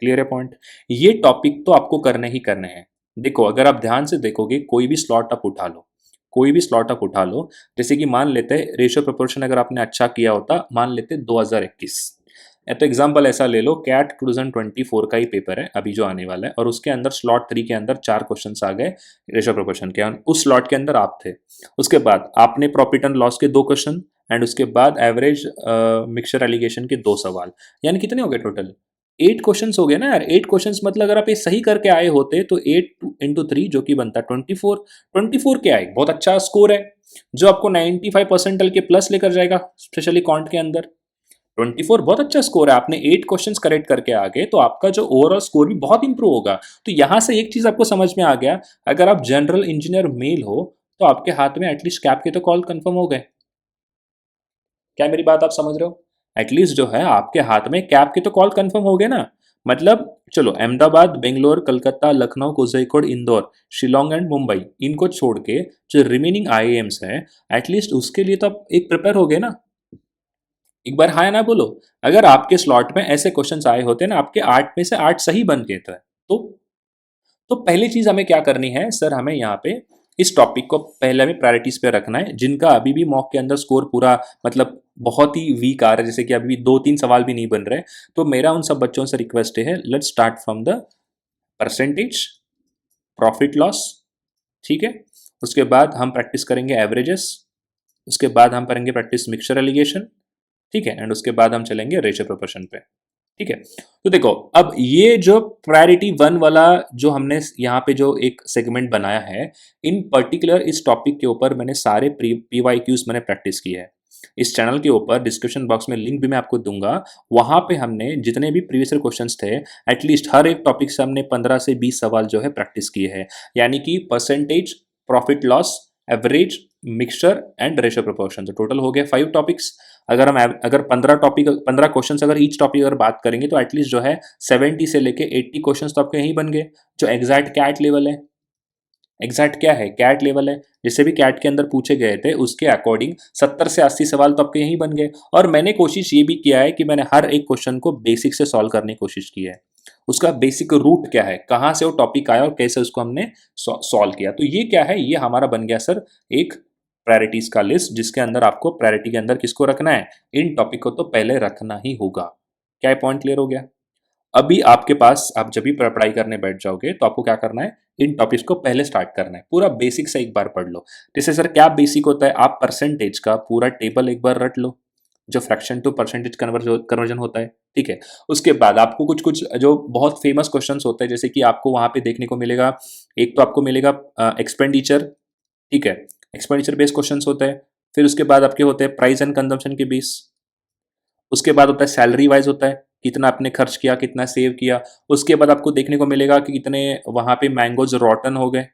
A: क्लियर है पॉइंट, ये टॉपिक तो आपको करने ही करने हैं। देखो अगर आप ध्यान से देखोगे, कोई भी स्लॉट आप उठा लो, कोई भी स्लॉट आप उठा लो, जैसे कि मान लेते हैं रेशियो प्रोपोर्शन अगर आपने अच्छा किया होता, मान लेते 2021, तो एग्जाम्पल ऐसा ले लो, कैट 2024 का ही पेपर है अभी जो आने वाला है, और उसके अंदर स्लॉट 3 के अंदर 4 क्वेश्चन आ गए रेशियो प्रोपोर्शन के, उस स्लॉट के अंदर आप थे। उसके बाद आपने प्रॉफिट एंड लॉस के 2 क्वेश्चन, एंड उसके बाद एवरेज मिक्सचर एलिगेशन के 2 सवाल, यानी कितने हो गए टोटल, 8 क्वेश्चंस हो गए ना यार। 8 क्वेश्चंस मतलब अगर आप ये सही करके आए होते तो 8 इंटू 3 जो कि बनता 24, 24 क्या है, बहुत अच्छा स्कोर है, जो आपको 95 परसेंटल के प्लस लेकर जाएगा, स्पेशली कॉन्ट के अंदर। 24 बहुत अच्छा स्कोर है, आपने 8 क्वेश्चंस करेक्ट करके आ गए, तो आपका जो ओवरऑल स्कोर भी बहुत इंप्रूव होगा। तो यहां से एक चीज आपको समझ में आ गया, अगर आप जनरल इंजीनियर मेल हो तो आपके हाथ में एटलीस्ट कैप के तो कॉल कंफर्म हो गए। क्या मेरी बात आप समझ रहे हो, एटलीस्ट जो है आपके हाथ में कैप के तो कॉल कंफर्म हो गए ना। मतलब चलो अहमदाबाद, बेंगलोर, कलकत्ता, लखनऊ, कोझिकोड, इंदौर, शिलोंग एंड मुंबई, इनको छोड़ के जो रिमेनिंग IIMs हैं, एटलीस्ट उसके लिए तो आप एक प्रिपेयर हो गए ना। एक बार हाँ या ना बोलो, अगर आपके स्लॉट में ऐसे क्वेश्चंस आए होते ना, आपके 8 में से 8 सही बन गए थे, तो पहली चीज हमें क्या करनी है सर, हमें यहाँ पे इस टॉपिक को पहले हमें प्रायोरिटीज पे रखना है, जिनका अभी भी मॉक के अंदर स्कोर पूरा मतलब बहुत ही वीक आ रहा है, जैसे कि अभी भी 2-3 सवाल भी नहीं बन रहे। तो मेरा उन सब बच्चों से रिक्वेस्ट है, let's start from the percentage, profit loss. ठीक है, उसके बाद हम प्रैक्टिस करेंगे एवरेजेस, उसके बाद हम करेंगे प्रैक्टिस मिक्सचर एलिगेशन। ठीक है, एंड उसके बाद हम चलेंगे रेशियो प्रोपोर्शन पे। ठीक है, तो देखो अब ये जो प्रायोरिटी 1 वाला जो हमने यहाँ पे जो एक सेगमेंट बनाया है, इन पर्टिकुलर इस टॉपिक के ऊपर मैंने सारे PYQs मैंने प्रैक्टिस किए हैं। इस चैनल के ऊपर डिस्क्रिप्शन बॉक्स में लिंक भी मैं आपको दूंगा, वहां पे हमने जितने भी प्रीवियस क्वेश्चंस थे, एटलीस्ट हर एक टॉपिक से हमने 15 से 20 सवाल जो है प्रैक्टिस किए हैं, यानी कि percentage, profit loss, average, mixture and ratio proportion, तो टोटल हो गए 5 टॉपिक्स। अगर 15 क्वेश्चन अगर ईच टॉपिक अगर बात करेंगे, तो एटलीस्ट जो है 70 से लेके 80 क्वेश्चन तो आपके यहीं बन गए, जो एग्जैक्ट कैट लेवल है। एग्जैक्ट क्या है, कैट लेवल है, जिससे भी कैट के अंदर पूछे गए थे उसके अकॉर्डिंग 70 से 80 सवाल तो आपके यहीं बन गए। और मैंने कोशिश ये भी किया है कि मैंने हर एक क्वेश्चन को बेसिक से सॉल्व करने की कोशिश की है, उसका बेसिक रूट क्या है, कहाँ से वो टॉपिक आया और कैसे उसको हमने सॉल्व किया। तो ये क्या है, ये हमारा बन गया सर एक प्रायोरिटीज का लिस्ट, जिसके अंदर आपको प्रायोरिटी के अंदर किसको रखना है, इन टॉपिक को तो पहले रखना ही होगा। क्या पॉइंट क्लियर हो गया। अभी आपके पास, आप जब भी पढ़ाई करने बैठ जाओगे तो आपको क्या करना है, इन टॉपिक्स को पहले स्टार्ट करना है, पूरा बेसिक से एक बार पढ़ लो। जैसे सर क्या बेसिक होता है, आप परसेंटेज का पूरा टेबल एक बार रट लो, जो फ्रैक्शन टू परसेंटेज कन्वर्जन होता है। ठीक है, उसके बाद आपको कुछ कुछ जो बहुत फेमस क्वेश्चंस होते हैं, जैसे कि आपको वहां पे देखने को मिलेगा, एक तो आपको मिलेगा एक्सपेंडिचर। ठीक है, एक्सपेंडिचर बेस्ड क्वेश्चंस होते हैं, फिर उसके बाद आपके होते हैं प्राइस एंड कंजम्पशन के बेस, उसके बाद होता है सैलरी वाइज होता है, कितना आपने खर्च किया, कितना सेव किया। उसके बाद आपको देखने को मिलेगा कि कितने वहाँ पे मैंगोज रॉटन हो गए,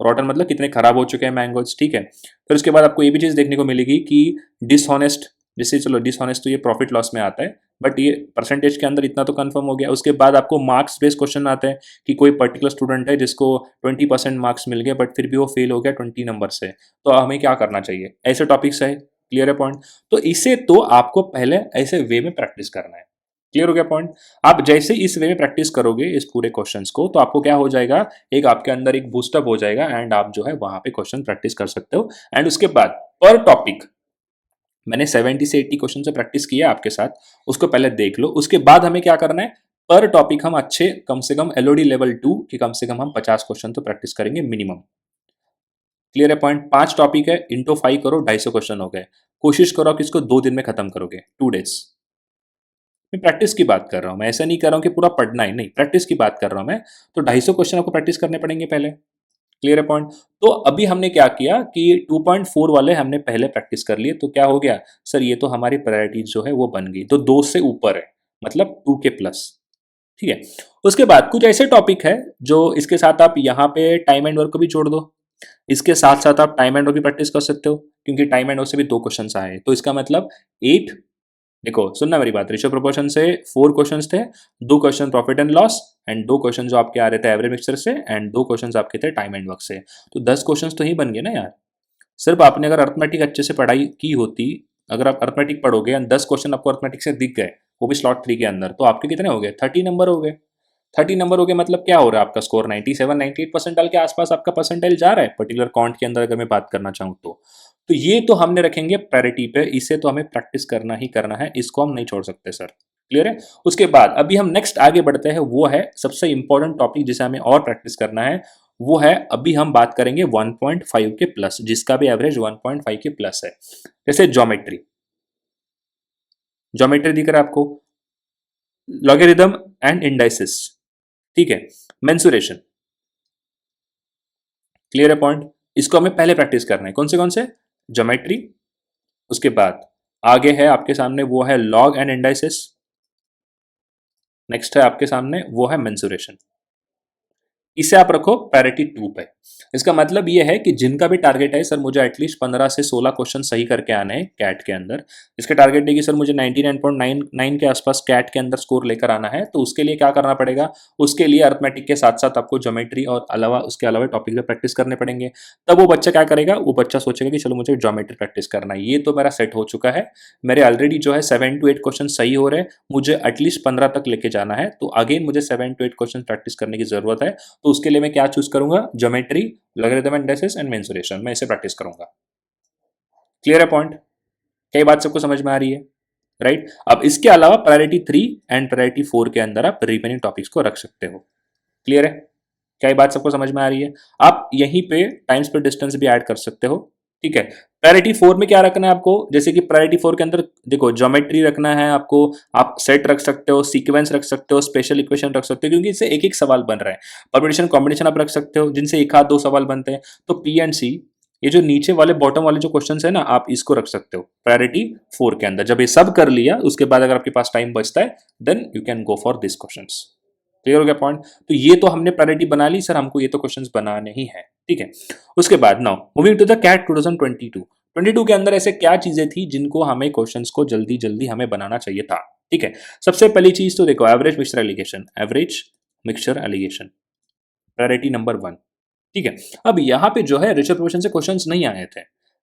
A: रॉटन मतलब कितने खराब हो चुके हैं मैंगोज, ठीक है। फिर उसके बाद आपको ये भी चीज़ देखने को मिलेगी कि डिसऑनेस्ट, जैसे चलो डिसऑनेस्ट तो ये प्रॉफिट लॉस में आता है, बट ये परसेंटेज के अंदर इतना तो कंफर्म हो गया। उसके बाद आपको मार्क्स बेस्ड क्वेश्चन आते हैं कि कोई पर्टिकुलर स्टूडेंट है जिसको 20% मार्क्स मिल गए बट फिर भी वो फेल हो गया 20 नंबर से, तो हमें क्या करना चाहिए, ऐसे टॉपिक्स है। क्लियर है पॉइंट। तो इसे तो आपको पहले ऐसे वे में प्रैक्टिस करना है। क्लियर हो गया पॉइंट। आप जैसे इस वे में प्रैक्टिस करोगे इस पूरे क्वेश्चंस को, तो आपको क्या हो जाएगा, एक आपके अंदर एक बूस्टअप हो जाएगा एंड आप जो है वहां पे क्वेश्चन प्रैक्टिस कर सकते हो। एंड उसके बाद पर टॉपिक मैंने 70 से 80 क्वेश्चन से प्रैक्टिस किया आपके साथ, उसको पहले देख लो। उसके बाद हमें क्या करना है, पर टॉपिक हम अच्छे कम से कम एलओडी लेवल 2 की कम से कम हम 50 क्वेश्चन तो प्रैक्टिस करेंगे मिनिमम। क्लियर है पॉइंट। 5 टॉपिक है, इंटू 5 करो, 250 क्वेश्चन हो गए। कोशिश करो कि इसको 2 दिन में खत्म करोगे, 2 डेज। मैं प्रैक्टिस की बात कर रहा हूं, मैं ऐसा नहीं कर रहा हूं कि पूरा पढ़ना ही, नहीं, प्रैक्टिस की बात कर रहा हूं मैं। तो 250 क्वेश्चन आपको प्रैक्टिस करने पड़ेंगे पहले। क्लियर है पॉइंट। तो अभी हमने क्या किया कि 2.4 वाले हमने पहले प्रैक्टिस कर लिए, तो क्या हो गया सर, ये तो हमारी प्रायोरिटीज जो है वो बन गई, तो 2 से ऊपर है, मतलब 2 के प्लस। ठीक है। उसके बाद कुछ ऐसे टॉपिक है जो इसके साथ आप यहाँ पे टाइम एंड वर्क को भी जोड़ दो। इसके साथ साथ आप टाइम एंड वर्क भी प्रैक्टिस कर सकते हो, क्योंकि टाइम एंड वर्क से भी 2 क्वेश्चन आए, तो इसका मतलब 8। देखो सुनना मेरी बात, रेशियो प्रोपोर्शन से 4 क्वेश्चंस थे, 2 question profit and loss, and 2 question जो आपके आ रहे थे एवरेज मिक्सचर से, एंड 2 क्वेश्चन आपके थे टाइम एंड वर्क से। तो 10 क्वेश्चंस तो ही बन गए ना यार। सिर्फ आपने अगर अर्थमेटिक अच्छे से पढ़ाई की होती, अगर आप अर्थमेटिक पढ़ोगे एंड 10 क्वेश्चन आपको अर्थमेटिक से दिख गए, वो भी स्लॉट 3 के अंदर, तो आपके कितने हो गए, 30 नंबर हो गए। 30 नंबर हो गए मतलब क्या हो रहा है, आपका स्कोर 97 98 परसेंटाइल के आसपास आपका परसेंटाइल जा रहा है पर्टिकुलर कॉन्ट के अंदर, अगर मैं बात करना चाहूँ तो ये तो हमने रखेंगे प्रायोरिटी पे, इसे तो हमें प्रैक्टिस करना ही करना है, इसको हम नहीं छोड़ सकते सर। क्लियर है। उसके बाद अभी हम नेक्स्ट आगे बढ़ते हैं, वो है सबसे इंपॉर्टेंट टॉपिक जिसे हमें और प्रैक्टिस करना है, वो है अभी हम बात करेंगे 1.5 के प्लस, जिसका भी एवरेज 1.5 के प्लस है। जैसे ज्योमेट्री, ज्योमेट्री दिख रहा है आपको, लॉगरिथम एंड इंडाइसिस, ठीक है, मेंसुरेशन। क्लियर है पॉइंट। इसको हमें पहले प्रैक्टिस करना है, कौन से ज्योमेट्री। उसके बाद आगे है आपके सामने वो है लॉग एंड इंडाइसिस। नेक्स्ट है आपके सामने वो है मेंसुरेशन। इसे आप रखो प्रायोरिटी 2 पे। इसका मतलब ये है कि जिनका भी टारगेट है सर मुझे एटलीस्ट 15 से 16 क्वेश्चन सही करके आने हैं कैट के अंदर, इसके टारगेट है कि सर मुझे 99.99 के आसपास कैट के अंदर स्कोर लेकर आना है, तो उसके लिए क्या करना पड़ेगा, उसके लिए अर्थमेटिक के साथ साथ आपको ज्योमेट्री और अलावा उसके अलावा टॉपिक पे प्रैक्टिस करने पड़ेंगे। तब वो बच्चा क्या करेगा, वो बच्चा सोचेगा कि चलो मुझे ज्योमेट्री प्रैक्टिस करना है, ये तो मेरा सेट हो चुका है, मेरे ऑलरेडी जो है 7 to 8 क्वेश्चन सही हो रहे हैं, मुझे एटलीस्ट 15 तक लेके जाना है, तो अगेन मुझे 7 to 8 क्वेश्चन प्रैक्टिस करने की जरूरत है। तो उसके लिए मैं क्या चूज करूंगा, geometry, logarithm and indices and mensuration, मैं इसे प्रैक्टिस करूंगा। क्लियर है पॉइंट। क्या बात सबको समझ में आ रही है, राइट। अब इसके अलावा प्रायोरिटी 3 एंड प्रायोरिटी 4 के अंदर आप रिमेनिंग टॉपिक्स को रख सकते हो। क्लियर है। क्या बात सबको समझ में आ रही है। आप यहीं पे टाइम्स पर डिस्टेंस भी ऐड कर सकते हो, ठीक है। प्रायोरिटी 4 में क्या रखना है आपको, जैसे कि प्रायोरिटी 4 के अंदर देखो ज्योमेट्री रखना है आपको, आप सेट रख सकते हो, सीक्वेंस रख सकते हो, स्पेशल इक्वेशन रख सकते हो, क्योंकि इससे एक एक सवाल बन रहा है। परम्यूटेशन कॉम्बिनेशन आप रख सकते हो जिनसे एक हाथ 2 सवाल बनते हैं। तो पी एंड सी, ये जो नीचे वाले बॉटम वाले जो क्वेश्चन है ना, आप इसको रख सकते हो प्रायोरिटी 4 के अंदर। जब ये सब कर लिया उसके बाद अगर आपके पास टाइम बचता है then you can go for this question. Clear हो गया पॉइंट। तो ये तो हमने प्रायोरिटी बना ली सर, हमको ये तो क्वेश्चंस बनाने ही है, ठीक है। उसके बाद now moving to the CAT 2022 के अंदर ऐसे क्या चीजें थी जिनको हमें क्वेश्चंस को जल्दी जल्दी हमें बनाना चाहिए था, ठीक है। सबसे पहली चीज तो देखो average mixture allegation, average mixture allegation priority number 1, ठीक है। अब यहाँ पे जो है रेशियो प्रोपोर्शन से क्वेश्चंस नहीं आए थे,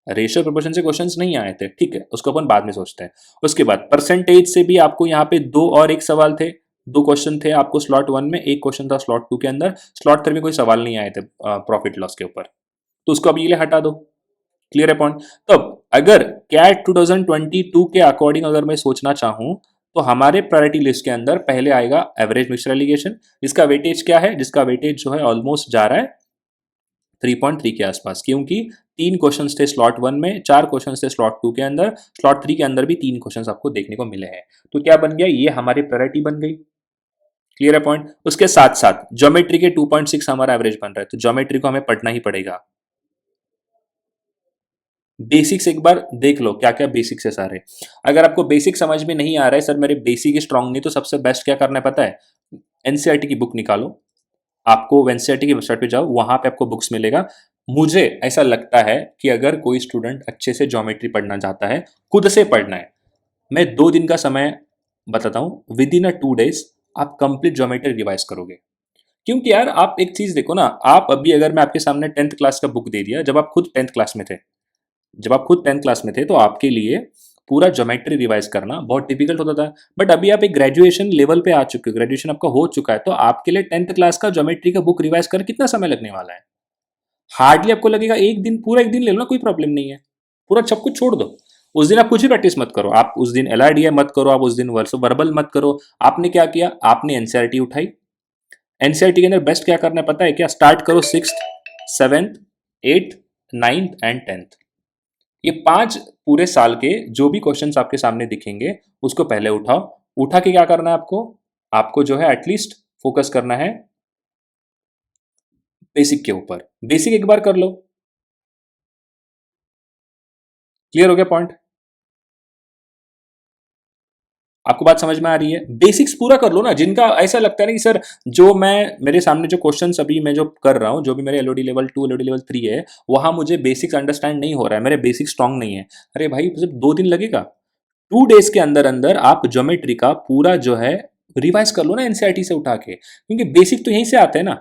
A: रेशियो प्रोपोर्शन से क्वेश्चंस नहीं आए थे, ठीक है, उसको अपन बाद में सोचते हैं। उसके बाद परसेंटेज से भी आपको यहाँ पे 2 और 1 सवाल थे, 2 क्वेश्चन थे आपको स्लॉट 1 में, 1 क्वेश्चन था स्लॉट 2 के अंदर, स्लॉट 3 में कोई सवाल नहीं आए थे प्रॉफिट लॉस के ऊपर, तो उसको अब ये हटा दो। क्लियर है पॉइंट। तब अगर कैट 2022 के अकॉर्डिंग अगर मैं सोचना चाहूं, तो हमारे प्रायोरिटी लिस्ट के अंदर पहले आएगा एवरेज मिक्सचर एलिगेशन, जिसका वेटेज क्या है, जिसका वेटेज जो है ऑलमोस्ट जा रहा है 3.3 के आसपास, क्योंकि 3 क्वेश्चन थे स्लॉट 1 में, 4 क्वेश्चन थे स्लॉट 2 के अंदर, स्लॉट 3 के अंदर भी 3 क्वेश्चन आपको देखने को मिले हैं। तो क्या बन गया, ये हमारी प्रायोरिटी बन गई। क्लियर है पॉइंट। उसके साथ साथ ज्योमेट्री के 2.6 हमारा एवरेज बन रहा है, तो ज्योमेट्री को हमें पढ़ना ही पड़ेगा। बेसिक्स एक बार देख लो क्या क्या बेसिक्स है सारे। अगर आपको बेसिक समझ में नहीं आ रहा है सर मेरे बेसिक स्ट्रांग नहीं, तो सबसे बेस्ट क्या करना है पता है, एनसीईआरटी की बुक निकालो। आपको एनसीईआरटी की वेबसाइट पे जाओ, वहां पे आपको बुक्स मिलेगा। मुझे ऐसा लगता है कि अगर कोई स्टूडेंट अच्छे से ज्योमेट्री पढ़ना चाहता है, खुद से पढ़ना है, मैं 2 दिन का समय बताता हूँ, विद इन अ 2 डेज आप कंप्लीट ज्योमेट्री रिवाइज करोगे। क्योंकि यार आप एक चीज देखो ना, आप अभी अगर मैं आपके सामने 10th क्लास का बुक दे दिया, जब आप खुद 10th क्लास में थे, जब आप खुद 10th क्लास में थे तो आपके लिए पूरा ज्योमेट्री रिवाइज करना बहुत डिफिकल्ट होता था। बट अभी आप एक ग्रेजुएशन लेवल पे आ चुके हो, ग्रेजुएशन आपका हो चुका है, तो आपके लिए 10th क्लास का ज्योमेट्री का बुक रिवाइज कर कितना समय लगने वाला है? हार्डली आपको लगेगा एक दिन, पूरा एक दिन ले लो ना, कोई प्रॉब्लम नहीं है। पूरा सब कुछ छोड़ दो, उस दिन आप कुछ भी प्रैक्टिस मत करो, आप उस दिन एलआरडीआई मत करो, आप उस दिन वर्स वर्बल मत करो। आपने क्या किया, आपने एनसीईआरटी उठाई। एनसीईआरटी के अंदर बेस्ट क्या करना है पता है क्या, स्टार्ट करो 6th 7th 8th 9th and 10th। ये 5 पूरे साल के जो भी क्वेश्चंस आपके सामने दिखेंगे उसको पहले उठाओ। उठा के क्या करना है आपको, आपको जो है एटलीस्ट फोकस करना है बेसिक के ऊपर। बेसिक एक बार कर लो। क्लियर हो गया पॉइंट? आपको बात समझ में आ रही है? बेसिक्स पूरा कर लो ना, जिनका ऐसा लगता है ना कि सर जो मैं मेरे सामने जो क्वेश्चंस अभी मैं जो कर रहा हूं, जो भी मेरे एलओडी लेवल 2 एलओडी लेवल 3 है, वहां मुझे बेसिक्स अंडरस्टैंड नहीं हो रहा है, मेरे बेसिक स्ट्रांग नहीं है। अरे भाई सिर्फ 2 दिन लगेगा, 2 डेज के अंदर अंदर आप ज्योमेट्री का पूरा जो है रिवाइज कर लो ना एनसीईआरटी से उठा के, क्योंकि बेसिक तो यहीं से आते हैं ना।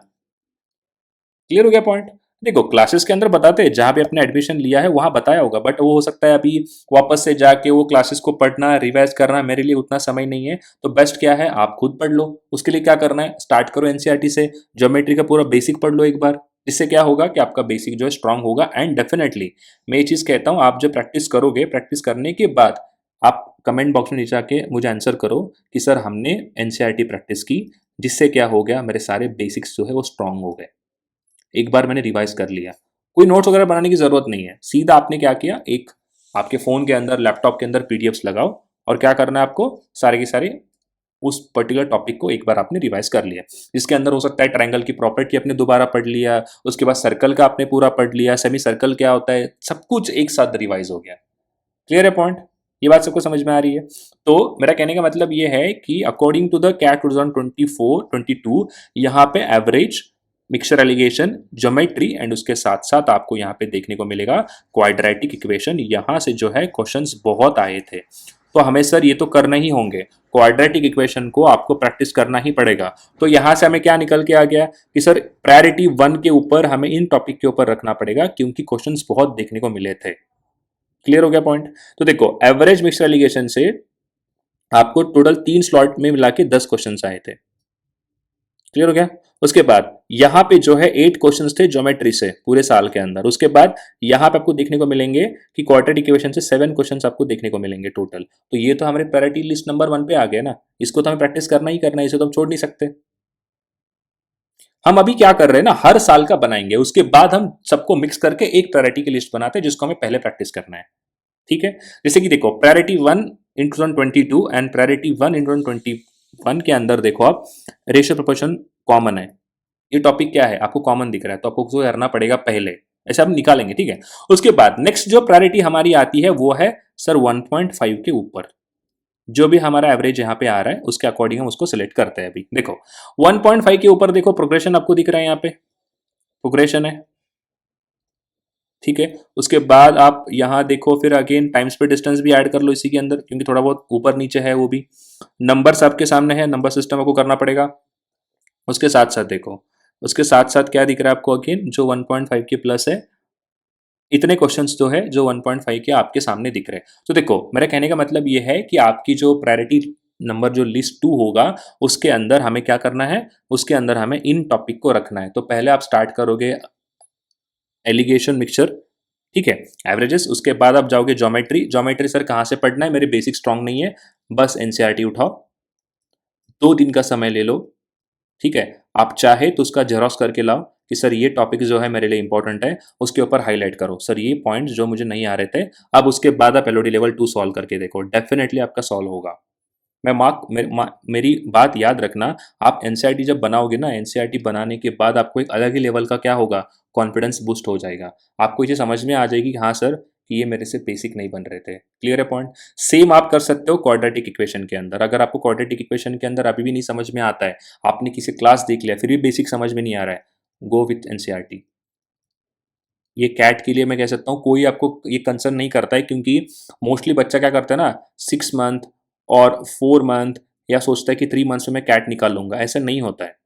A: क्लियर हो गया पॉइंट? देखो क्लासेस के अंदर बताते हैं, जहां भी आपने एडमिशन लिया है वहां बताया होगा, बट वो हो सकता है अभी वापस से जाके वो क्लासेस को पढ़ना रिवाइज करना मेरे लिए उतना समय नहीं है। तो बेस्ट क्या है, आप खुद पढ़ लो। उसके लिए क्या करना है, स्टार्ट करो एनसीईआरटी से, ज्योमेट्री का पूरा बेसिक पढ़ लो एक बार। इससे क्या होगा कि आपका बेसिक जो है स्ट्रांग होगा। एंड डेफिनेटली मैं ये चीज कहता हूँ, आप जब प्रैक्टिस करोगे, प्रैक्टिस करने के बाद आप कमेंट बॉक्स में नीचे आके मुझे आंसर करो कि सर हमने एनसीईआरटी प्रैक्टिस की, जिससे क्या हो गया, मेरे सारे बेसिक्स जो है वो स्ट्रांग हो गए, एक बार मैंने रिवाइज कर लिया। कोई नोट्स वगैरह बनाने की जरूरत नहीं है, सीधा आपने क्या किया, एक आपके फोन के अंदर लैपटॉप के अंदर पीडीएफ्स लगाओ, और क्या करना है आपको, सारे के सारे उस पर्टिकुलर टॉपिक को एक बार आपने रिवाइज कर लिया। इसके अंदर हो सकता है ट्रायंगल की प्रॉपर्टी आपने दोबारा पढ़ लिया, उसके बाद सर्कल का आपने पूरा पढ़ लिया, सेमी सर्कल क्या होता है, सब कुछ एक साथ रिवाइज हो गया। क्लियर है पॉइंट? ये बात सबको समझ में आ रही है? तो मेरा कहने का मतलब ये है कि अकॉर्डिंग टू द कैट 2024-22 यहाँ पे average, mixture allegation, geometry and उसके साथ साथ आपको यहाँ पे देखने को मिलेगा क्वाड्रेटिक इक्वेशन। यहाँ से जो है क्वेश्चंस बहुत आए थे, तो हमें सर ये तो करना ही होंगे, क्वाड्रेटिक इक्वेशन को आपको प्रैक्टिस करना ही पड़ेगा। तो यहाँ से हमें क्या निकल के आ गया कि सर प्रायोरिटी 1 के ऊपर हमें इन टॉपिक के ऊपर रखना पड़ेगा, क्योंकि क्वेश्चंस बहुत देखने को मिले थे। क्लियर हो गया पॉइंट? तो देखो एवरेज मिक्सर एलिगेशन से आपको टोटल 3 स्लॉट में मिला के 10 क्वेश्चन आए थे। क्लियर हो गया? उसके बाद यहां पे जो है 8 क्वेश्चंस थे ज्योमेट्री से पूरे साल के अंदर। उसके बाद यहां पे आपको देखने को मिलेंगे कि क्वाड्रेटिक इक्वेशन से 7 क्वेश्चंस आपको देखने को मिलेंगे टोटल। तो ये तो हमारे प्रायोरिटी लिस्ट नंबर 1 पे आ गया ना, इसको तो हमें प्रैक्टिस करना ही करना है, इसे तो हम छोड़ नहीं सकते। हम अभी क्या कर रहे हैं ना, हर साल का बनाएंगे, उसके बाद हम सबको मिक्स करके एक प्रायोरिटी की लिस्ट बनाते हैं जिसको हमें पहले प्रैक्टिस करना है। ठीक है? जैसे कि देखो प्रायोरिटी 1 इन 2022 एंड प्रायोरिटी 1 इन 2021 के अंदर देखो आप, रेशियो प्रोपोर्शन कॉमन है। ये टॉपिक क्या है आपको कॉमन दिख रहा है, तो आपको उसको करना पड़ेगा पहले, ऐसे हम निकालेंगे। ठीक है? उसके बाद नेक्स्ट जो प्रायोरिटी हमारी आती है वो है सर 1.5 के ऊपर, जो भी हमारा एवरेज यहाँ पे आ रहा है उसके अकॉर्डिंग हम उसको सिलेक्ट करते हैं। अभी देखो 1.5 के ऊपर देखो प्रोग्रेशन आपको दिख रहा है, यहाँ पे प्रोग्रेशन है। ठीक है? उसके बाद आप यहाँ देखो, फिर अगेन टाइम स्पीड डिस्टेंस भी ऐड कर लो इसी के अंदर, क्योंकि थोड़ा बहुत ऊपर नीचे है वो भी। नंबर्स आपके सामने है, नंबर सिस्टम आपको करना पड़ेगा। उसके साथ साथ देखो, उसके साथ साथ क्या दिख रहा है आपको, अगेन जो 1.5 के प्लस है, इतने क्वेश्चंस जो है जो 1.5 के आपके सामने दिख रहे हैं। तो देखो मेरा कहने का मतलब ये है कि आपकी जो प्रायोरिटी नंबर जो लिस्ट 2 होगा, उसके अंदर हमें क्या करना है, उसके अंदर हमें इन टॉपिक को रखना है। तो पहले आप स्टार्ट करोगे एलिगेशन मिक्सचर, ठीक है, एवरेजेस। उसके बाद आप जाओगे ज्योमेट्री। ज्योमेट्री सर कहाँ से पढ़ना है, मेरे बेसिक स्ट्रांग नहीं है, बस एनसीईआरटी उठाओ, 2 दिन का समय ले लो। ठीक है? आप चाहे तो उसका जेरोक्स करके लाओ कि सर ये टॉपिक जो है मेरे लिए इंपॉर्टेंट है, उसके ऊपर हाईलाइट करो सर ये पॉइंट्स जो मुझे नहीं आ रहे थे। अब उसके बाद आप एलओडी लेवल 2 सॉल्व करके देखो, डेफिनेटली आपका सॉल्व होगा। मैं मेरी बात याद रखना, आप एनसीईआरटी जब बनाओगे ना, एनसीईआरटी बनाने के बाद आपको एक अलग ही लेवल का क्या होगा, कॉन्फिडेंस बूस्ट हो जाएगा। आपको ये समझ में आ जाएगी कि हाँ सर कि ये मेरे से बेसिक नहीं बन रहे थे। क्लियर है पॉइंट? सेम आप कर सकते हो क्वाड्रेटिक इक्वेशन के अंदर। अगर आपको क्वाड्रेटिक इक्वेशन के अंदर अभी भी नहीं समझ में आता है, आपने किसी क्लास देख लिया फिर भी बेसिक समझ में नहीं आ रहा है, गो विथ एनसीईआरटी। ये कैट के लिए मैं कह सकता हूँ कोई आपको ये कंसर्न नहीं करता है, क्योंकि मोस्टली बच्चा क्या करता है ना, 6 मंथ और 4 मंथ या सोचता है कि 3 मंथ्स में मैं कैट निकाल लूंगा। ऐसा नहीं होता है।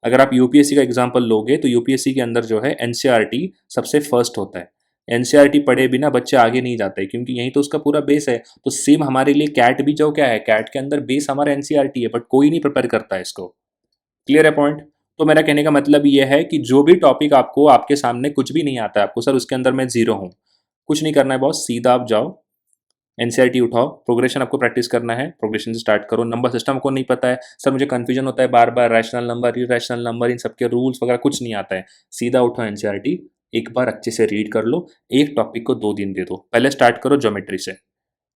A: अगर आप यूपीएससी का एग्जाम्पल लोगे तो यूपीएससी के अंदर जो है एनसीईआरटी सबसे फर्स्ट होता है। एनसीईआरटी पढ़े बिना बच्चे आगे नहीं जाते, क्योंकि यही तो उसका पूरा बेस है। तो सेम हमारे लिए कैट भी जो क्या है, कैट के अंदर बेस हमारा एनसीईआरटी है, बट कोई नहीं प्रिपेयर करता है इसको। क्लियर है पॉइंट? तो मेरा कहने का मतलब ये है कि जो भी टॉपिक आपको आपके सामने कुछ भी नहीं आता है आपको, सर उसके अंदर मैं जीरो हूँ, कुछ नहीं करना है बॉस, सीधा आप जाओ एनसीईआरटी उठाओ, प्रोग्रेशन आपको प्रैक्टिस करना है, प्रोग्रेशन से स्टार्ट करो। नंबर सिस्टम को नहीं पता है, सर मुझे कंफ्यूजन होता है बार बार, रैशनल नंबर, इरेशनल नंबर, इन सबके रूल्स वगैरह कुछ नहीं आता है, सीधा उठो एनसीईआरटी, एक बार अच्छे से रीड कर लो, एक टॉपिक को 2 दिन दे दो। पहले स्टार्ट करो ज्योमेट्री से।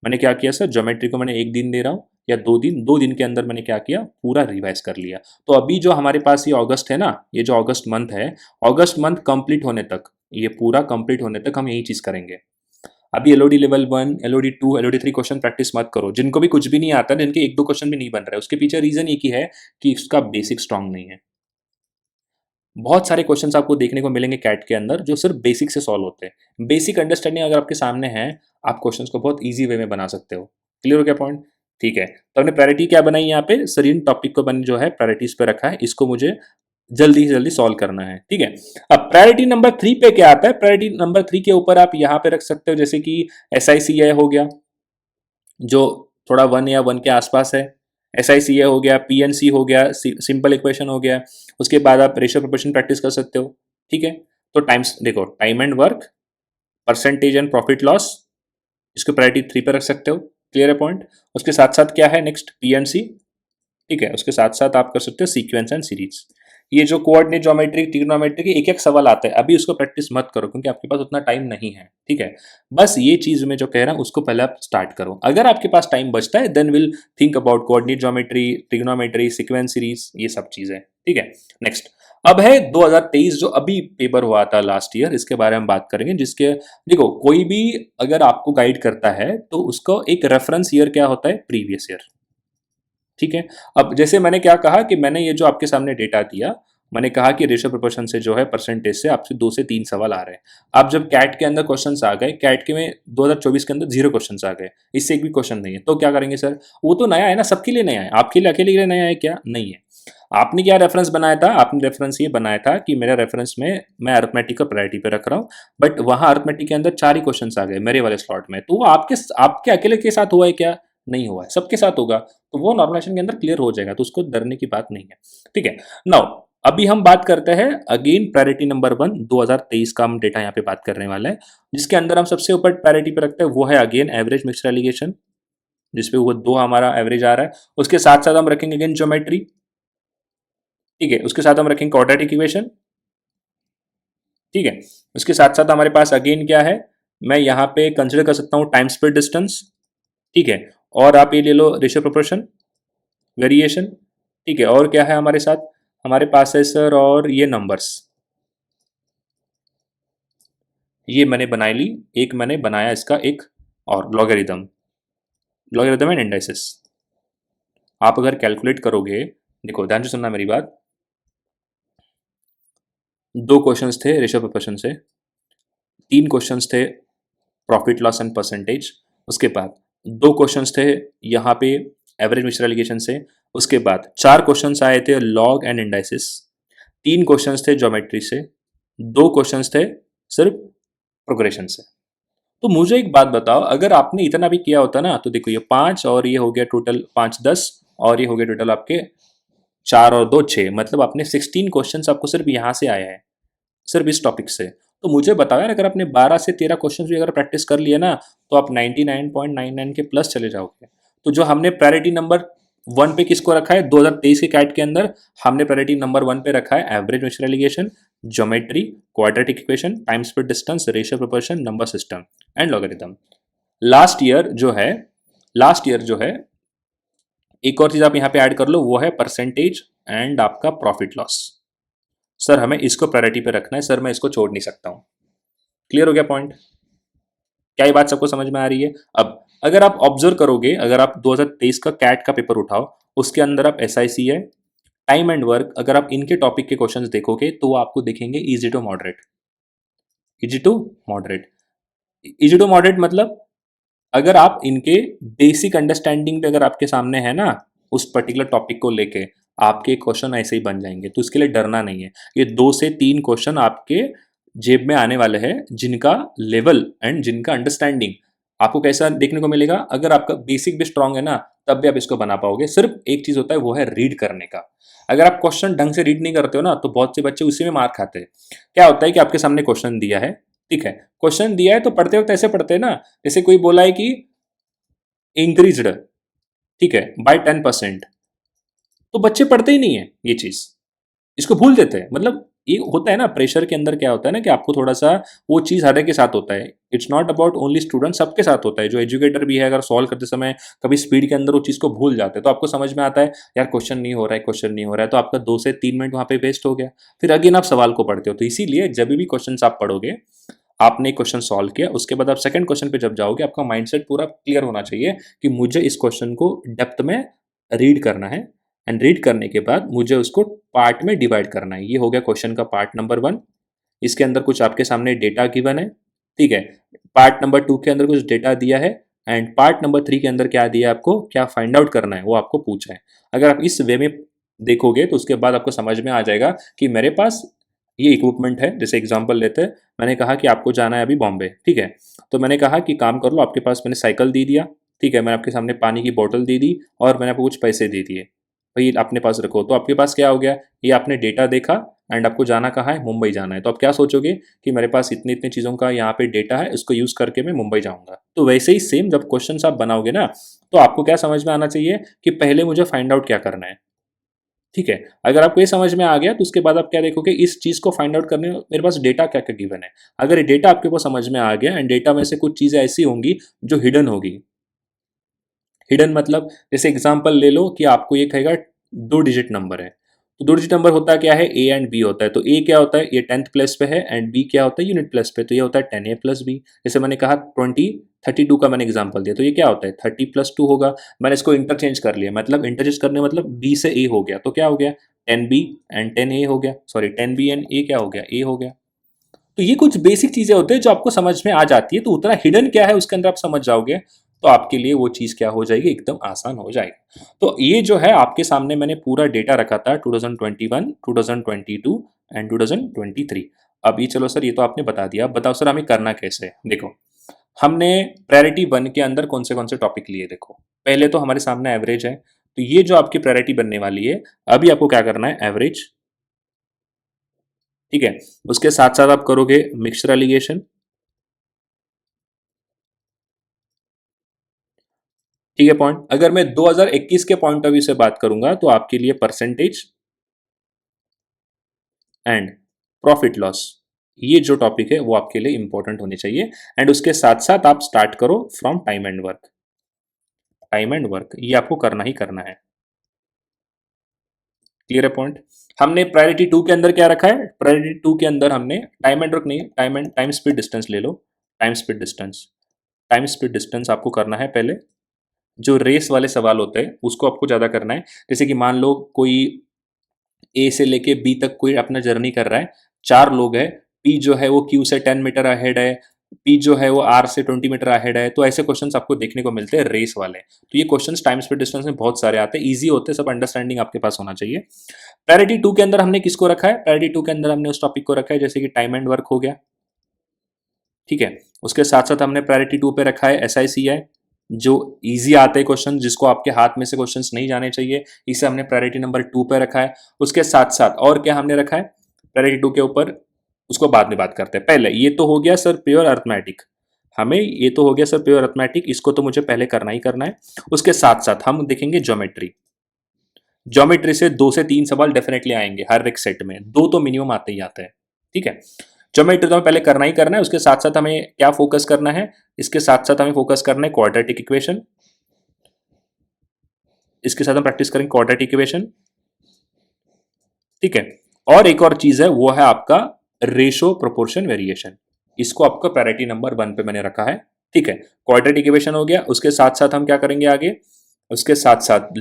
A: मैंने क्या किया सर, ज्योमेट्री को मैंने 1 दिन दे रहा हूँ या 2 दिन, 2 दिन के अंदर मैंने क्या किया, पूरा रिवाइज कर लिया। तो अभी जो हमारे पास ये अगस्त है ना, ये जो अगस्त मंथ है, अगस्त मंथ कंप्लीट होने तक, ये पूरा कंप्लीट होने तक हम यही चीज करेंगे। अभी Elodie level 1, Elodie 2, Elodie 3 question practice मत करो। जिनको भी कुछ भी नहीं आता, जिनके 1-2 क्वेश्चन भी नहीं बन रहा है, उसके पीछे रीजन एक ही है कि इसका बेसिक स्ट्रांग नहीं है। बहुत सारे क्वेश्चंस आपको देखने को मिलेंगे कैट के अंदर जो सिर्फ बेसिक से सॉल्व होते हैं। बेसिक अंडरस्टैंडिंग अगर आपके सामने है, आप क्वेश्चंस को बहुत ईजी वे में बना सकते हो। क्लियर हो गया पॉइंट? ठीक है, तो हमने प्रायोरिटी क्या बनाई यहाँ पे, सर इन टॉपिक को बन जो है प्रायोरिटीज पे रखा है, इसको मुझे जल्दी से जल्दी सॉल्व करना है। ठीक है, अब प्रायोरिटी नंबर 3 पे क्या आता है, प्रायोरिटी नंबर 3 के ऊपर आप यहाँ पे रख सकते हो, जैसे कि एस आई सी हो गया, जो थोड़ा 1 या 1 के आसपास है। एस आई सी हो गया, पीएनसी हो गया, सिंपल इक्वेशन हो गया। उसके बाद आप रेशियो प्रोपोर्शन प्रैक्टिस कर सकते हो। ठीक है, तो टाइम्स देखो, time and work, percentage and profit loss, इसको प्रायोरिटी 3 पे रख सकते हो। क्लियर है पॉइंट? उसके साथ साथ क्या है नेक्स्ट, पीएनसी। ठीक है, उसके साथ साथ आप कर सकते हो सीक्वेंस एंड सीरीज। ये जो कोऑर्डिनेट ज्योमेट्री, ट्रिग्नोमेट्री के एक एक सवाल आता है, अभी उसको प्रैक्टिस मत करो क्योंकि आपके पास उतना टाइम नहीं है। ठीक है, बस ये चीज में जो कह रहा हूं उसको पहले आप स्टार्ट करो। अगर आपके पास टाइम बचता है then will think about coordinate geometry, trigonometry, sequence series, ये सब चीजें। ठीक है, नेक्स्ट अब है 2023 जो अभी पेपर हुआ था लास्ट ईयर, इसके बारे में बात करेंगे। जिसके देखो, कोई भी अगर आपको गाइड करता है तो उसको एक रेफरेंस ईयर क्या होता है, प्रीवियस ईयर। ठीक है, अब जैसे मैंने क्या कहा कि मैंने ये जो आपके सामने डेटा दिया, मैंने कहा कि रेशियो प्रोपोर्शन से जो है परसेंटेज से आपसे 2 से 3 सवाल आ रहे हैं। अब जब कैट के अंदर क्वेश्चंस आ गए, कैट के में 2024 के अंदर 0 क्वेश्चंस आ गए, इससे एक भी क्वेश्चन नहीं है, तो क्या करेंगे सर, वो तो नया है ना, सबके लिए नया है, आपके लिए अकेले के लिए नया है क्या, नहीं है। आपने क्या रेफरेंस बनाया था, आपने रेफरेंस ये बनाया था कि मेरा रेफरेंस में मैं अरिथमेटिक को प्रायोरिटी पे रख रहा हूँ, बट वहां अरिथमेटिक के अंदर 4 ही क्वेश्चन आ गए मेरे वाले स्लॉट में, तो वो आपके आपके अकेले के साथ हुआ है क्या, नहीं हुआ है, सबके साथ होगा। तो वो नॉर्मलाइजेशन के अंदर क्लियर हो जाएगा, तो उसको डरने की बात नहीं है। ठीक है, नाउ अभी हम बात करते हैं अगेन प्रायोरिटी नंबर 1, 2023 का हम डेटा यहाँ पे बात करने वाला है, जिसके अंदर हम सबसे ऊपर प्रायोरिटी पे रखते हैं वो है अगेन एवरेज मिक्सड एलिगेशन, जिसपे वो 2 हमारा एवरेज आ रहा है। उसके साथ साथ हम रखेंगे अगेन ज्योमेट्री। ठीक है, उसके साथ हम रखेंगे क्वाड्रेटिक इक्वेशन। ठीक है, उसके साथ साथ हमारे पास अगेन क्या है, मैं यहाँ पे कंसिडर कर सकता हूँ टाइम स्पीड डिस्टेंस। ठीक है, और आप ये ले लो रेशियो प्रोपोर्शन, वेरिएशन। ठीक है, और क्या है हमारे साथ, हमारे पास है सर, और ये नंबर्स, ये मैंने बना ली, एक मैंने बनाया इसका एक, और लॉगरिदम, लॉगरिदम एंड इंडाइसिस। आप अगर कैलकुलेट करोगे, देखो ध्यान से सुनना मेरी बात, 2 क्वेश्चंस थे रेशियो प्रोपोर्शन से, 3 क्वेश्चंस थे प्रॉफिट लॉस एंड परसेंटेज, उसके बाद 2 क्वेश्चंस थे यहाँ पे एवरेज मिक्सड एलिगेशन से, उसके बाद 4 क्वेश्चंस आए थे लॉग एंड इंडाइसिस, 3 क्वेश्चंस थे ज्योमेट्री से, 2 क्वेश्चंस थे सिर्फ प्रोग्रेशन से। तो मुझे एक बात बताओ, अगर आपने इतना भी किया होता ना, तो देखो ये 5 और ये हो गया टोटल 5 10, और ये हो गया टोटल आपके 4 और 2 6, मतलब आपने 16 क्वेश्चन आपको सिर्फ यहाँ से आया है, सिर्फ इस टॉपिक से। तो मुझे बताओ यार, अगर आपने 12 से 13 क्वेश्चन भी अगर प्रैक्टिस कर लिए ना, तो आप 99.99 के प्लस चले जाओगे। तो जो हमने प्रायोरिटी नंबर 1 पे किसको रखा है, 2023 के कैट के अंदर हमने प्रायोरिटी नंबर 1 पे रखा है average mixed alligation, geometry, quadratic equation, time speed distance, ratio proportion, number system and logarithm. Last year जो है, लास्ट ईयर जो है, एक और चीज आप यहाँ पे ऐड कर लो, वो है परसेंटेज एंड आपका प्रॉफिट लॉस। सर हमें इसको प्रायोरिटी पे रखना है, सर मैं इसको छोड़ नहीं सकता हूँ। क्लियर हो गया पॉइंट? क्या ये बात सबको समझ में आ रही है? अब अगर आप ऑब्जर्व करोगे, अगर आप 2023 का कैट का पेपर उठाओ, उसके अंदर आप एसआईसी है, टाइम एंड वर्क, अगर आप इनके टॉपिक के क्वेश्चंस देखोगे तो वो आपको दिखेंगे easy to moderate. Easy to moderate, easy to moderate मतलब अगर आप इनके बेसिक अंडरस्टैंडिंग पे अगर आपके सामने है ना, उस पर्टिकुलर टॉपिक को लेके आपके क्वेश्चन ऐसे ही बन जाएंगे, तो उसके लिए डरना नहीं है। ये 2 से 3 क्वेश्चन आपके जेब में आने वाले हैं, जिनका लेवल एंड जिनका अंडरस्टैंडिंग आपको कैसा देखने को मिलेगा। अगर आपका बेसिक भी स्ट्रांग है ना, तब भी आप इसको बना पाओगे। सिर्फ एक चीज होता है, वो है रीड करने का। अगर आप क्वेश्चन ढंग से रीड नहीं करते हो ना, तो बहुत से बच्चे उसी में मार खाते हैं। क्या होता है कि आपके सामने क्वेश्चन दिया है, ठीक है, क्वेश्चन दिया है तो पढ़ते वक्त ऐसे पढ़ते हैं ना, जैसे कोई बोला है कि इंक्रीज्ड, ठीक है, बाय 10%, तो बच्चे पढ़ते ही नहीं है ये चीज, इसको भूल देते हैं। मतलब ये होता है ना, प्रेशर के अंदर क्या होता है ना कि आपको थोड़ा सा वो चीज हर एक के साथ होता है। It's not about only student, सबके साथ होता है। जो एजुकेटर भी है, अगर सॉल्व करते समय कभी स्पीड के अंदर वो चीज को भूल जाते हैं, तो आपको समझ में आता है यार क्वेश्चन नहीं हो रहा है, क्वेश्चन नहीं हो रहा है, तो आपका 2 से 3 मिनट वहां पे वेस्ट हो गया। फिर अगेन आप सवाल को पढ़ते हो। तो इसीलिए जब भी क्वेश्चन आप पढ़ोगे, आपने क्वेश्चन सॉल्व किया, उसके बाद आप सेकंड क्वेश्चन पे जब जाओगे, आपका माइंडसेट पूरा क्लियर होना चाहिए कि मुझे इस क्वेश्चन को डेप्थ में रीड करना है, एंड रीड करने के बाद मुझे उसको पार्ट में डिवाइड करना है। ये हो गया क्वेश्चन का पार्ट नंबर 1। इसके अंदर कुछ आपके सामने डेटा गिवन है, ठीक है। पार्ट नंबर 2 के अंदर कुछ डेटा दिया है, एंड पार्ट नंबर 3 के अंदर क्या दिया है, आपको क्या फाइंड आउट करना है वो आपको पूछा है। अगर आप इस वे में देखोगे तो उसके बाद आपको समझ में आ जाएगा कि मेरे पास ये इक्विपमेंट है। जैसे एग्जांपल लेते हैं, मैंने कहा कि आपको जाना है अभी बॉम्बे, ठीक है, तो मैंने कहा कि काम कर लो, आपके पास मैंने साइकिल दे दिया, ठीक है, मैंने आपके सामने पानी की बोतल दे दी, और मैंने आपको कुछ पैसे दे दिए, भाई अपने पास रखो। तो आपके पास क्या हो गया, ये आपने डेटा देखा, एंड आपको जाना कहाँ है, मुंबई जाना है। तो आप क्या सोचोगे कि मेरे पास इतने इतने चीज़ों का यहाँ पे डेटा है, इसको यूज़ करके मैं मुंबई जाऊँगा। तो वैसे ही सेम जब क्वेश्चन आप बनाओगे ना, तो आपको क्या समझ में आना चाहिए कि पहले मुझे फाइंड आउट क्या करना है, ठीक है। अगर आपको ये समझ में आ गया, तो उसके बाद आप क्या देखोगे, इस चीज़ को फाइंड आउट करने में मेरे पास डेटा क्या क्या गिवन है। अगर ये डेटा आपके पास समझ में आ गया, एंड डेटा में से कुछ चीज़ें ऐसी होंगी जो हिडन होगी। हिडन मतलब जैसे एग्जांपल ले लो कि आपको ये कहेगा 2 डिजिट नंबर है, तो 2 डिजिट नंबर होता क्या है, ए एंड बी होता है। तो ए क्या होता है, ये 10th प्लेस पे है, एंड बी क्या होता है, यूनिट प्लेस पे, तो ये होता है 10a प्लस बी। जैसे मैंने कहा 32 का मैंने एग्जांपल दिया, तो ये क्या होता है 30+2 होगा। मैंने इसको इंटरचेंज कर लिया, मतलब इंटरचेंज करने मतलब बी से ए हो गया, तो क्या हो गया 10b एंड 10a हो गया, सॉरी 10b एंड ए क्या हो गया, ए हो गया। तो ये कुछ बेसिक चीजें होते हैं जो आपको समझ में आ जाती है, तो उतना हिडन क्या है उसके अंदर आप समझ जाओगे, तो आपके लिए वो चीज क्या हो जाएगी, एकदम आसान हो जाएगी। तो ये जो है आपके सामने मैंने पूरा डेटा रखा था 2021, 2022 एंड 2023। अब ये चलो सर, ये तो आपने बता दिया, अब बताओ सर हमें करना कैसे है। देखो, हमने प्रायोरिटी 1 के अंदर कौन से टॉपिक लिए, देखो पहले तो हमारे सामने एवरेज है, तो ये जो आपकी प्रायोरिटी बनने वाली है, अभी आपको क्या करना है, एवरेज, ठीक है। उसके साथ साथ आप करोगे मिक्सचर एलिगेशन, ठीक है। पॉइंट अगर मैं 2021 के पॉइंट ऑफ व्यू से बात करूंगा, तो आपके लिए परसेंटेज एंड प्रॉफिट लॉस, ये जो टॉपिक है वो आपके लिए इंपॉर्टेंट होने चाहिए। एंड उसके साथ साथ आप स्टार्ट करो from time and work. Time and work ये आपको करना ही करना है। क्लियर है पॉइंट। हमने प्रायोरिटी 2 के अंदर क्या रखा है, प्रायोरिटी 2 के अंदर हमने टाइम एंड वर्क नहीं, टाइम स्पीड डिस्टेंस ले लो। Time speed distance, time speed distance आपको करना है पहले। जो रेस वाले सवाल होते हैं उसको आपको ज़्यादा करना है। जैसे कि मान लो कोई ए से लेके बी तक कोई अपना जर्नी कर रहा है, 4 लोग हैं, पी जो है वो क्यू से 10 मीटर अहेड है, पी जो है वो आर से 20 मीटर अहेड है। तो ऐसे क्वेश्चंस आपको देखने को मिलते हैं रेस वाले। तो ये क्वेश्चंस टाइम स्पीड डिस्टेंस में बहुत सारे आते हैं, ईजी होते हैं, सब अंडरस्टैंडिंग आपके पास होना चाहिए। प्रायोरिटी 2 के अंदर हमने किसको रखा है, प्रायोरिटी 2 के अंदर हमने उस टॉपिक को रखा है जैसे कि टाइम एंड वर्क हो गया, ठीक है। उसके साथ साथ हमने प्रायोरिटी 2 पे रखा है एस आई सी आई, जो इजी आते हैं क्वेश्चन, जिसको आपके हाथ में से क्वेश्चंस नहीं जाने चाहिए, इसे हमने प्रायोरिटी नंबर 2 पे रखा है। उसके साथ साथ और क्या हमने रखा है प्रायोरिटी 2 के ऊपर, उसको बाद में बात करते हैं। पहले ये तो हो गया सर प्योर अर्थमेटिक, हमें ये तो हो गया सर प्योर अर्थमेटिक, इसको तो मुझे पहले करना ही करना है। उसके साथ साथ हम देखेंगे ज्योमेट्री। ज्योमेट्री से 2 से 3 सवाल डेफिनेटली आएंगे, हर एक सेट में 2 तो मिनिमम आते ही आते हैं, ठीक है। ज्योमेट्री तो हमें पहले करना ही करना है। उसके साथ साथ हमें क्या फोकस करना है, इसके साथ साथ हमें फोकस करना है क्वाड्रेटिक इक्वेशन, इसके साथ हम प्रैक्टिस करेंगे क्वाड्रेटिक इक्वेशन, ठीक है। और एक और चीज है, वो है आपका रेशो प्रोपोर्शन वेरिएशन, इसको आपका प्रायोरिटी नंबर 1 पे मैंने रखा है, ठीक है, क्वाड्रेटिक इक्वेशन हो गया। उसके साथ साथ हम क्या करेंगे आगे, उसके साथ साथ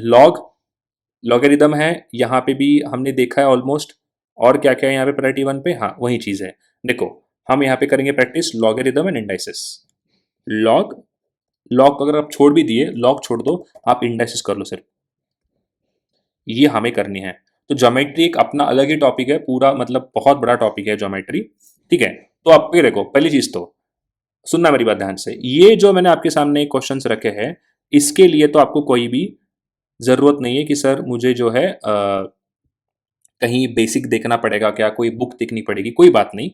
A: लॉगरिदम है, यहाँ पे भी हमने देखा है ऑलमोस्ट। और क्या क्या है यहाँ पे प्रायोरिटी वन पे, हाँ वही चीज है। देखो हम यहाँ पे करेंगे practice logarithm and indices. Log log अगर आप छोड़ भी दिए, लॉग छोड़ दो, आप इंडाइसिस कर लो सिर्फ, ये हमें करनी है। तो ज्योमेट्री एक अपना अलग ही टॉपिक है पूरा, मतलब बहुत बड़ा टॉपिक है ज्योमेट्री। ठीक है, तो आप ये देखो, पहली चीज तो सुनना मेरी बात ध्यान से, ये जो मैंने आपके सामने क्वेश्चंस रखे हैं, इसके लिए तो आपको कोई भी जरूरत नहीं है कि सर मुझे जो है कहीं बेसिक देखना पड़ेगा क्या, कोई बुक देखनी पड़ेगी, कोई बात नहीं।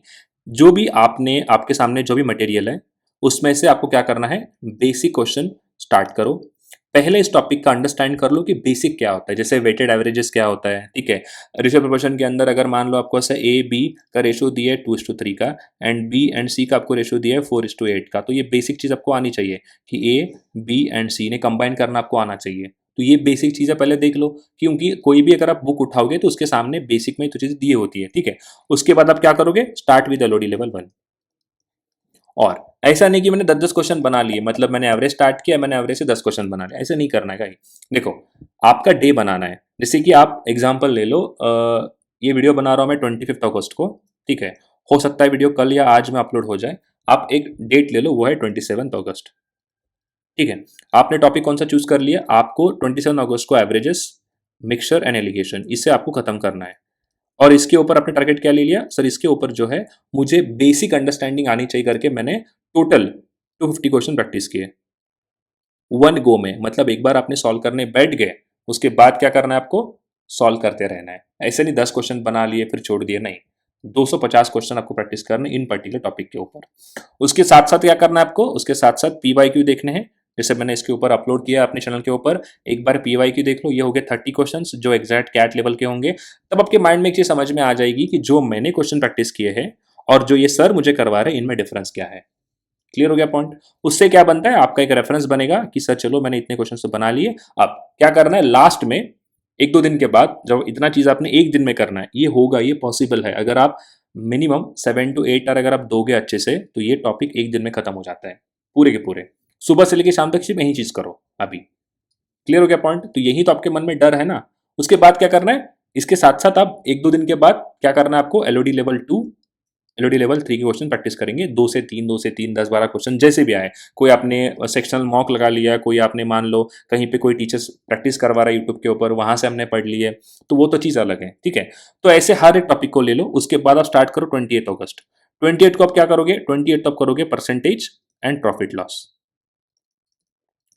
A: जो भी आपने आपके सामने जो भी मटेरियल है उसमें से आपको क्या करना है, बेसिक क्वेश्चन स्टार्ट करो। पहले इस टॉपिक का अंडरस्टैंड कर लो कि बेसिक क्या होता है, जैसे वेटेड एवरेजेस क्या होता है। ठीक है, रेशियो प्रोपोर्शन के अंदर अगर मान लो आपको ऐसा ए बी का रेशियो दिया है 2:3 का, एंड बी एंड सी का आपको रेशियो दिया है 4:8 का, तो ये बेसिक चीज आपको आनी चाहिए कि ए बी एंड सी ने कंबाइन करना आपको आना चाहिए। तो ये बेसिक चीज़ें पहले देख लो, क्योंकि कोई भी अगर आप बुक उठाओगे तो उसके सामने बेसिक में तो चीज़ें दी होती है। ठीक है, उसके बाद आप क्या करोगे, स्टार्ट विद एलओडी लेवल 1। और ऐसा नहीं कि मैंने 10-10 क्वेश्चन बना लिए, मतलब मैंने एवरेज स्टार्ट किया, मैंने एवरेज से 10 क्वेश्चन बना लिया, ऐसे नहीं करना है भाई। देखो आपका डे बनाना है, जैसे कि आप एग्जाम्पल ले लो, ये वीडियो बना रहा हूँ मैं 25 अगस्त को। ठीक है, हो सकता है वीडियो कल या आज में अपलोड हो जाए। आप एक डेट ले लो, वो है 27 अगस्त। ठीक है, आपने टॉपिक कौन सा चूज कर लिया, आपको 27 अगस्त को एवरेजेस, मिक्सचर एंड एलिगेशन, इससे आपको खत्म करना है। और इसके ऊपर आपने टारगेट क्या ले लिया, सर इसके ऊपर जो है मुझे बेसिक अंडरस्टैंडिंग आनी चाहिए करके मैंने टोटल 250 क्वेश्चन प्रैक्टिस किए वन गो में। मतलब एक बार आपने सॉल्व करने बैठ गए, उसके बाद क्या करना है आपको, सॉल्व करते रहना है। ऐसे नहीं 10 क्वेश्चन बना लिए फिर छोड़ दिए, नहीं, 250 क्वेश्चन आपको प्रैक्टिस करने इन पर्टिकुलर टॉपिक के ऊपर। उसके साथ साथ क्या करना है आपको, उसके साथ साथ पीवाईक्यू देखने हैं, जैसे मैंने इसके ऊपर अपलोड किया अपने चैनल के ऊपर। एक बार पीवाईक्यू देख लो, ये हो गए 30 क्वेश्चंस जो एग्जैक्ट कैट लेवल के होंगे। तब आपके माइंड में एक चीज समझ में आ जाएगी कि जो मैंने क्वेश्चन प्रैक्टिस किए हैं और जो ये सर मुझे करवा रहे हैं, इनमें डिफरेंस क्या है। क्लियर हो गया पॉइंट। उससे क्या बनता है, आपका एक रेफरेंस बनेगा कि सर चलो मैंने इतने क्वेश्चन तो बना लिए। अब क्या करना है, लास्ट में 1-2 दिन के बाद, जब इतना चीज आपने एक दिन में करना है, ये होगा, ये पॉसिबल है। अगर आप मिनिमम 7 to 8 आवर अगर आप दोगे अच्छे से, तो ये टॉपिक एक दिन में खत्म हो जाता है पूरे के पूरे। सुबह से लेकर शाम तक सिर्फ यही चीज करो अभी। क्लियर हो गया पॉइंट। तो यही तो आपके मन में डर है ना। उसके बाद क्या करना है, इसके साथ साथ आप 1-2 दिन के बाद क्या करना है आपको, एलओडी लेवल 2 एलओडी लेवल 3 के क्वेश्चन प्रैक्टिस करेंगे, 2 से 3 10-12 क्वेश्चन जैसे भी आए। कोई आपने सेक्शनल मॉक लगा लिया, कोई आपने मान लो कहीं पे कोई टीचर्स प्रैक्टिस करवा रहा है यूट्यूब के ऊपर, वहां से हमने पढ़ लिए, तो वो तो चीज़ अलग है। ठीक है, तो ऐसे हर एक टॉपिक को ले लो। उसके बाद आप स्टार्ट करो 28 अगस्त। 28 को आप क्या करोगे, 28 आप करोगे percentage and profit loss.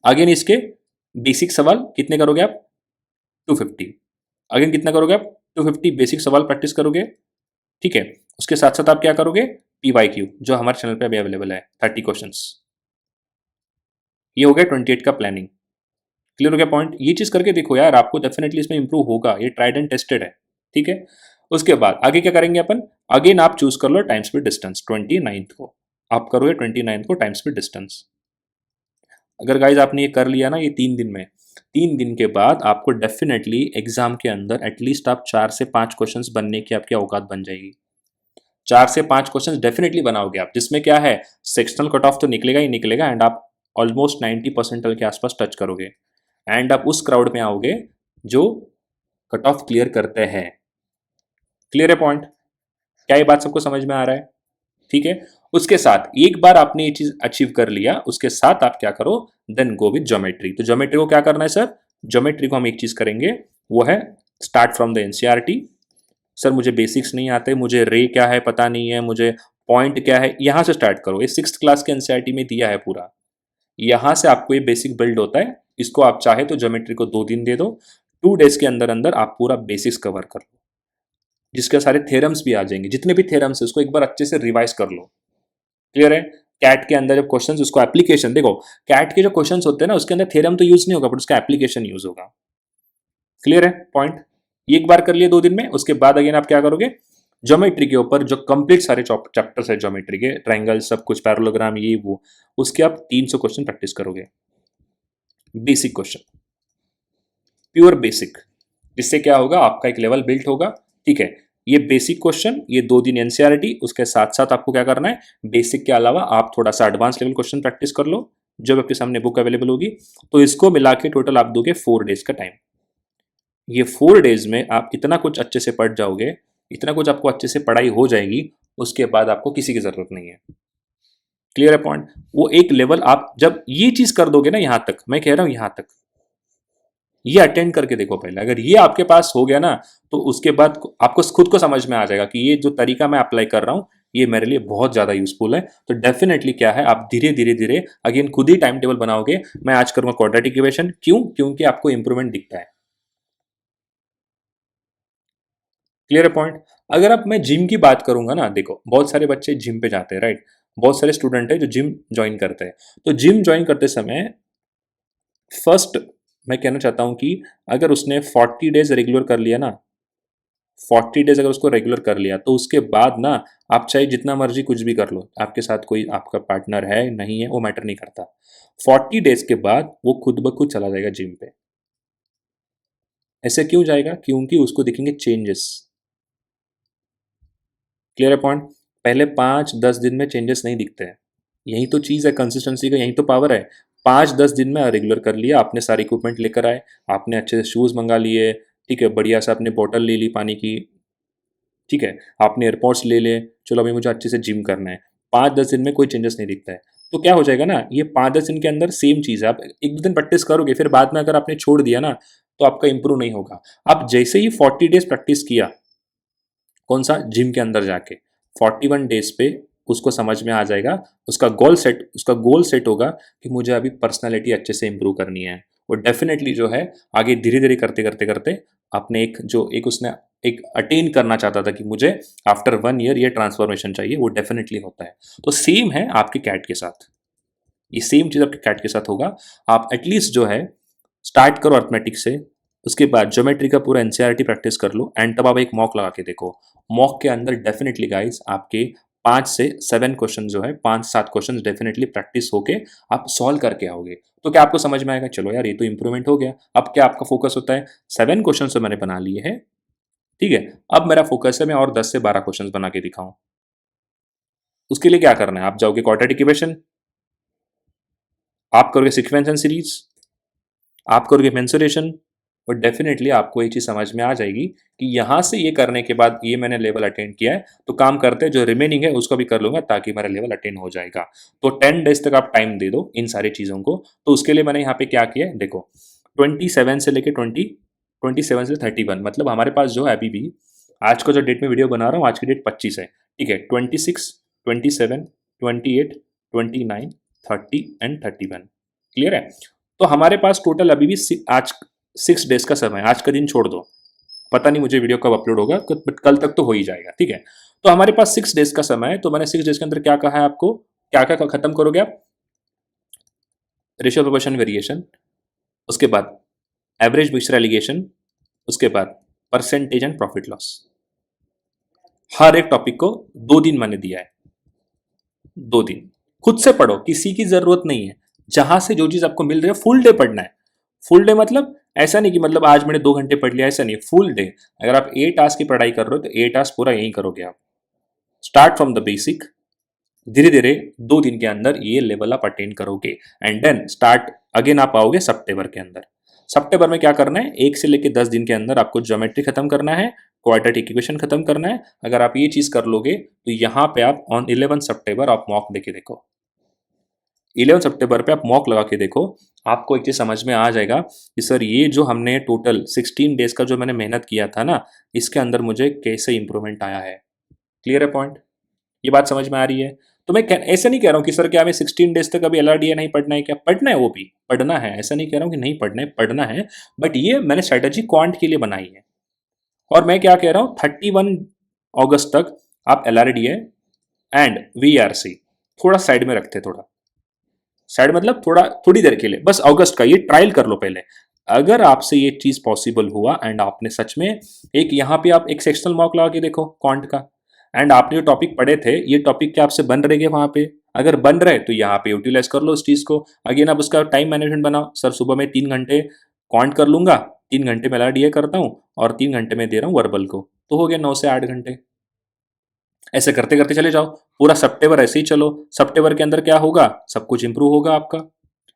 A: Again इसके बेसिक सवाल कितने करोगे आप, 250। अगेन कितना करोगे आप, 250 बेसिक सवाल प्रैक्टिस करोगे। ठीक है, उसके साथ साथ आप क्या करोगे, पीवाईक्यू जो हमारे चैनल पे अभी अवेलेबल है 30 क्वेश्चंस। ये हो गया 28 का प्लानिंग। क्लियर हो गया पॉइंट। ये चीज करके देखो यार, आपको डेफिनेटली इसमें इंप्रूव होगा, ये ट्राइड एंड टेस्टेड है। ठीक है, उसके बाद आगे क्या करेंगे अपन, अगेन आप चूज कर लो टाइम स्पीड डिस्टेंस। 29 को आप करोगे, 29 को टाइम स्पीड डिस्टेंस। अगर गाइज आपने ये कर लिया ना, ये 3 दिन में, 3 दिन के बाद आपको डेफिनेटली एग्जाम के अंदर एटलीस्ट आप 4 से 5 क्वेश्चन बनने की आपकी औकात बन जाएगी। 4 से 5 क्वेश्चन डेफिनेटली बनाओगे आप, जिसमें क्या है, सेक्शनल कट ऑफ तो निकलेगा ही निकलेगा, एंड आप ऑलमोस्ट 90% के आसपास टच करोगे। एंड आप उस क्राउड में आओगे जो कट ऑफ क्लियर करते हैं। क्लियर है पॉइंट, क्या ये बात सबको समझ में आ रहा है। ठीक है, उसके साथ एक बार आपने ये चीज अचीव कर लिया, उसके साथ आप क्या करो, देन गो विद ज्योमेट्री। तो ज्योमेट्री को क्या करना है सर, ज्योमेट्री को हम एक चीज करेंगे, वो है start from the NCERT. Sir मुझे बेसिक्स नहीं आते, मुझे रे क्या है पता नहीं है, मुझे पॉइंट क्या है, यहां से स्टार्ट करो। ये 6th क्लास के एनसीईआरटी में दिया है पूरा, यहां से आपको ये बेसिक बिल्ड होता है। इसको आप चाहे तो ज्योमेट्री को 2 दिन दे दो, 2 डेज के अंदर अंदर आप पूरा बेसिक्स कवर कर लो, जिसके सारे थ्योरम्स भी आ जाएंगे। जितने भी थ्योरम्स है उसको एक बार अच्छे से रिवाइज कर लो। क्लियर है। कैट के अंदर जब क्वेश्चंस, उसको एप्लीकेशन देखो, कैट के जो क्वेश्चंस होते हैं ना, उसके अंदर थ्योरम तो यूज नहीं होगा, बट उसका एप्लीकेशन यूज होगा। क्लियर है पॉइंट। एक बार कर लिए 2 दिन में, उसके बाद अगेन आप क्या करोगे, ज्योमेट्री के ऊपर जो कंप्लीट सारे चैप्टर्स है ज्योमेट्री के, ट्रायंगल सब कुछ, पैरेललोग्राम, ये वो, उसके आप 300 क्वेश्चन प्रैक्टिस करोगे। बेसिक क्वेश्चन, प्योर बेसिक, जिससे क्या होगा, आपका एक लेवल बिल्ट होगा। ठीक है, ये बेसिक क्वेश्चन, ये 2 दिन एनसीईआरटी, उसके साथ साथ आपको क्या करना है, बेसिक के अलावा आप थोड़ा सा एडवांस लेवल क्वेश्चन प्रैक्टिस कर लो जब आपके सामने बुक अवेलेबल होगी। तो इसको मिला के टोटल आप दोगे 4 डेज का टाइम। ये 4 डेज में आप इतना कुछ अच्छे से पढ़ जाओगे, इतना कुछ आपको अच्छे से पढ़ाई हो जाएगी, उसके बाद आपको किसी की जरूरत नहीं है। क्लियर है पॉइंट? वो एक लेवल आप जब ये चीज कर दोगे ना, यहां तक मैं कह रहा हूं, यहां तक ये अटेंड करके देखो पहले। अगर ये आपके पास हो गया ना, तो उसके बाद आपको खुद को समझ में आ जाएगा कि ये जो तरीका मैं अप्लाई कर रहा हूं, ये मेरे लिए बहुत ज्यादा यूजफुल है। तो डेफिनेटली क्या है, आप धीरे धीरे धीरे अगेन खुद ही टाइम टेबल बनाओगे। मैं आज करूंगा क्वाड्रेटिक इक्वेशन, क्यों? क्योंकि आपको इंप्रूवमेंट दिखता है। क्लियर है पॉइंट? अगर आप मैं जिम की बात करूंगा ना, देखो बहुत सारे बच्चे जिम पे जाते हैं, राइट? बहुत सारे स्टूडेंट है जो जिम ज्वाइन करते हैं। तो जिम ज्वाइन करते समय फर्स्ट मैं कहना चाहता हूं कि अगर उसने 40 डेज रेगुलर कर लिया ना, 40 डेज अगर उसको रेगुलर कर लिया, तो उसके बाद ना आप चाहे जितना मर्जी कुछ भी कर लो, आपके साथ कोई आपका पार्टनर है नहीं है वो मैटर नहीं करता। 40 डेज के बाद वो खुद ब खुद चला जाएगा जिम पे। ऐसे क्यों जाएगा? क्योंकि उसको दिखेंगे चेंजेस। क्लियर है पॉइंट? पहले 5-10 दिन में चेंजेस नहीं दिखते हैं। यही तो चीज़ है कंसिस्टेंसी का, यही तो पावर है। 5-10 दिन में रेगुलर कर लिया आपने, सारे इक्विपमेंट लेकर आए, आपने अच्छे से शूज़ मंगा लिए, ठीक है, बढ़िया से आपने बॉटल ले ली पानी की, ठीक है, आपने एयरपोर्ट्स ले ले, चलो अभी मुझे अच्छे से जिम करना है। 5-10 दिन में कोई चेंजेस नहीं दिखता है। तो क्या हो जाएगा ना, ये 5-10 दिन के अंदर सेम चीज़ है। आप 1-2 दिन प्रैक्टिस करोगे, फिर बाद में अगर आपने छोड़ दिया ना, तो आपका इंप्रूव नहीं होगा। आप जैसे ही 40 डेज प्रैक्टिस किया, कौन सा, जिम के अंदर जाके 41 डेज पे उसको समझ में आ जाएगा, उसका गोल सेट होगा कि मुझे अभी पर्सनालिटी अच्छे से इंप्रूव करनी है। वो डेफिनेटली जो है आगे धीरे धीरे करते करते करते अपने एक उसने एक अटेन करना चाहता था कि मुझे आफ्टर 1 ईयर ये ट्रांसफॉर्मेशन चाहिए, वो डेफिनेटली होता है। तो सेम है आपके कैट के साथ, ये सेम चीज़ आपके कैट के साथ होगा। आप एटलीस्ट जो है स्टार्ट करो अर्थमेटिक से, उसके बाद ज्योमेट्री का पूरा एनसीईआरटी प्रैक्टिस कर लो, एंड तब आप एक मॉक लगा के देखो। मॉक के अंदर डेफिनेटली गाइस आपके 5 से 7 क्वेश्चन जो है, 5-7 क्वेश्चन डेफिनेटली प्रैक्टिस होके आप सॉल्व करके आओगे। तो क्या आपको समझ में आएगा, चलो यार ये तो इंप्रूवमेंट हो गया। अब क्या आपका फोकस होता है, 7 क्वेश्चन तो मैंने बना लिए हैं, ठीक है, अब मेरा फोकस है मैं और 10 से 12 क्वेश्चन बना के दिखाऊं। उसके लिए क्या करना है, आप जाओगे क्वाड्रेटिक इक्वेशन, आप करोगे सीक्वेंस एंड सीरीज, आप करोगे मेंसुरेशन, और डेफिनेटली आपको ये चीज़ समझ में आ जाएगी कि यहाँ से ये करने के बाद ये मैंने लेवल अटेंड किया है, तो काम करते हैं जो रिमेनिंग है उसको भी कर लूँगा ताकि मेरा लेवल अटेंड हो जाएगा। तो 10 डेज तक आप टाइम दे दो इन सारी चीज़ों को। तो उसके लिए मैंने यहाँ पे क्या किया है देखो, 27 से लेके 27 से 31, मतलब हमारे पास जो है अभी भी, आज का जो डेट में वीडियो बना रहा हूँ, आज की डेट 25 है, ठीक है, 26, 27, 28, 29, 30 एंड 31। क्लियर है? तो हमारे पास टोटल अभी भी आज 6 डेज का समय, आज का दिन छोड़ दो, पता नहीं मुझे वीडियो कब अपलोड होगा, बट कल तक तो हो ही जाएगा, ठीक है। तो हमारे पास 6 डेज का समय है। तो मैंने 6 डेज के अंदर क्या कहा है आपको, क्या क्या खत्म करोगे आप, रेशियो प्रोपोर्शन वेरिएशन, उसके बाद एवरेज मिक्सचर एलिगेशन, उसके बाद परसेंटेज एंड प्रॉफिट लॉस। हर एक टॉपिक को 2 दिन मैंने दिया है, 2 दिन खुद से पढ़ो, किसी की जरूरत नहीं है। जहां से जो चीज आपको मिल रही है फुल डे पढ़ना है। फुल डे मतलब ऐसा नहीं कि मतलब आज मैंने 2 घंटे पढ़ लिया, ऐसा नहीं, फुल डे। अगर आप 8 आवर्स की पढ़ाई कर रहे हो तो 8 आवर्स पूरा यही करोगे आप, स्टार्ट फ्रॉम द बेसिक। धीरे धीरे 2 दिन के अंदर ये लेवल आप अटेन करोगे, एंड देन स्टार्ट अगेन आप आओगे सितंबर के अंदर। सितंबर में क्या करना है, 1 से लेकर 10 दिन के अंदर आपको ज्योमेट्री खत्म करना है, क्वाड्रेटिक इक्वेशन खत्म करना है। अगर आप ये चीज कर लोगे तो यहाँ पे आप ऑन 11 सितंबर आप मॉक देके देखो, 11 सितंबर पे आप मॉक लगा के देखो, आपको एक चीज समझ में आ जाएगा कि सर ये जो हमने टोटल 16 डेज का जो मैंने मेहनत किया था ना, इसके अंदर मुझे कैसे इंप्रूवमेंट आया है। क्लियर है पॉइंट? ये बात समझ में आ रही है? तो मैं ऐसे नहीं कह रहा हूँ कि सर क्या हमें 16 डेज तक अभी एलआरडीए नहीं पढ़ना है, क्या पढ़ना है, वो भी पढ़ना है, ऐसा नहीं कह रहा हूँ कि नहीं पढ़ना है, पढ़ना है। बट ये मैंने स्ट्रेटेजी क्वांट के लिए बनाई है। और मैं क्या कह रहा हूँ, 31 अगस्त तक आप एलआरडीए एंड वीआरसी थोड़ा साइड में रखते, थोड़ा साइड मतलब थोड़ी देर के लिए, बस अगस्त का ये ट्रायल कर लो पहले। अगर आपसे ये चीज पॉसिबल हुआ एंड आपने सच में एक यहाँ पे आप एक सेक्शनल मॉक लगा के देखो क्वांट का, एंड आपने जो टॉपिक पढ़े थे ये टॉपिक क्या आपसे बन रहे वहां पे, अगर बन रहे तो यहाँ पे यूटिलाइज कर लो उस चीज को। अगेन आप उसका टाइम मैनेजमेंट बनाओ, सर सुबह में 3 घंटे क्वांट कर लूंगा, 3 घंटे में LRDI करता हूँ और 3 घंटे में दे रहा हूँ वर्बल को, तो हो गया 9 से 8 घंटे। ऐसे करते करते चले जाओ, पूरा सितंबर ऐसे ही चलो। सितंबर के अंदर क्या होगा, सब कुछ इंप्रूव होगा आपका।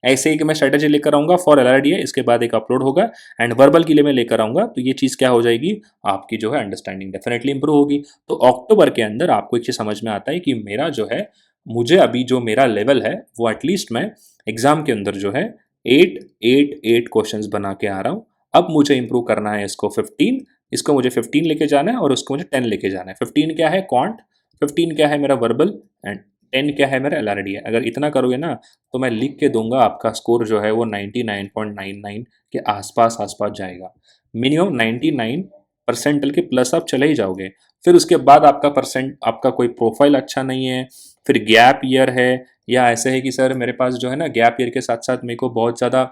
A: ऐसे ही कि मैं स्ट्रेटेजी लेकर आऊंगा फॉर LRDI, इसके बाद एक अपलोड होगा एंड वर्बल के लिए मैं लेकर आऊंगा, तो ये चीज़ क्या हो जाएगी, आपकी जो है अंडरस्टैंडिंग डेफिनेटली इंप्रूव होगी। तो अक्टूबर के अंदर आपको एक चीज़ समझ में आता है कि मेरा जो है, मुझे अभी जो मेरा लेवल है वो एटलीस्ट मैं एग्जाम के अंदर जो है 8 क्वेश्चंस बना के आ रहा हूँ। अब मुझे इंप्रूव करना है इसको 15, इसको मुझे 15 लेके जाना है और उसको मुझे 10 लेके जाना है। 15 क्या है क्वांट, 15 क्या है मेरा वर्बल एंड 10 क्या है मेरा LRDI। अगर इतना करोगे ना तो मैं लिख के दूंगा आपका स्कोर जो है वो 99.99 के आसपास आसपास जाएगा। मिनिमम 99 परसेंटल के प्लस आप चले ही जाओगे। फिर उसके बाद आपका परसेंट, आपका कोई प्रोफाइल अच्छा नहीं है, फिर गैप ईयर है, या ऐसे है कि सर मेरे पास जो है ना गैप ईयर के साथ साथ मेरे को बहुत ज़्यादा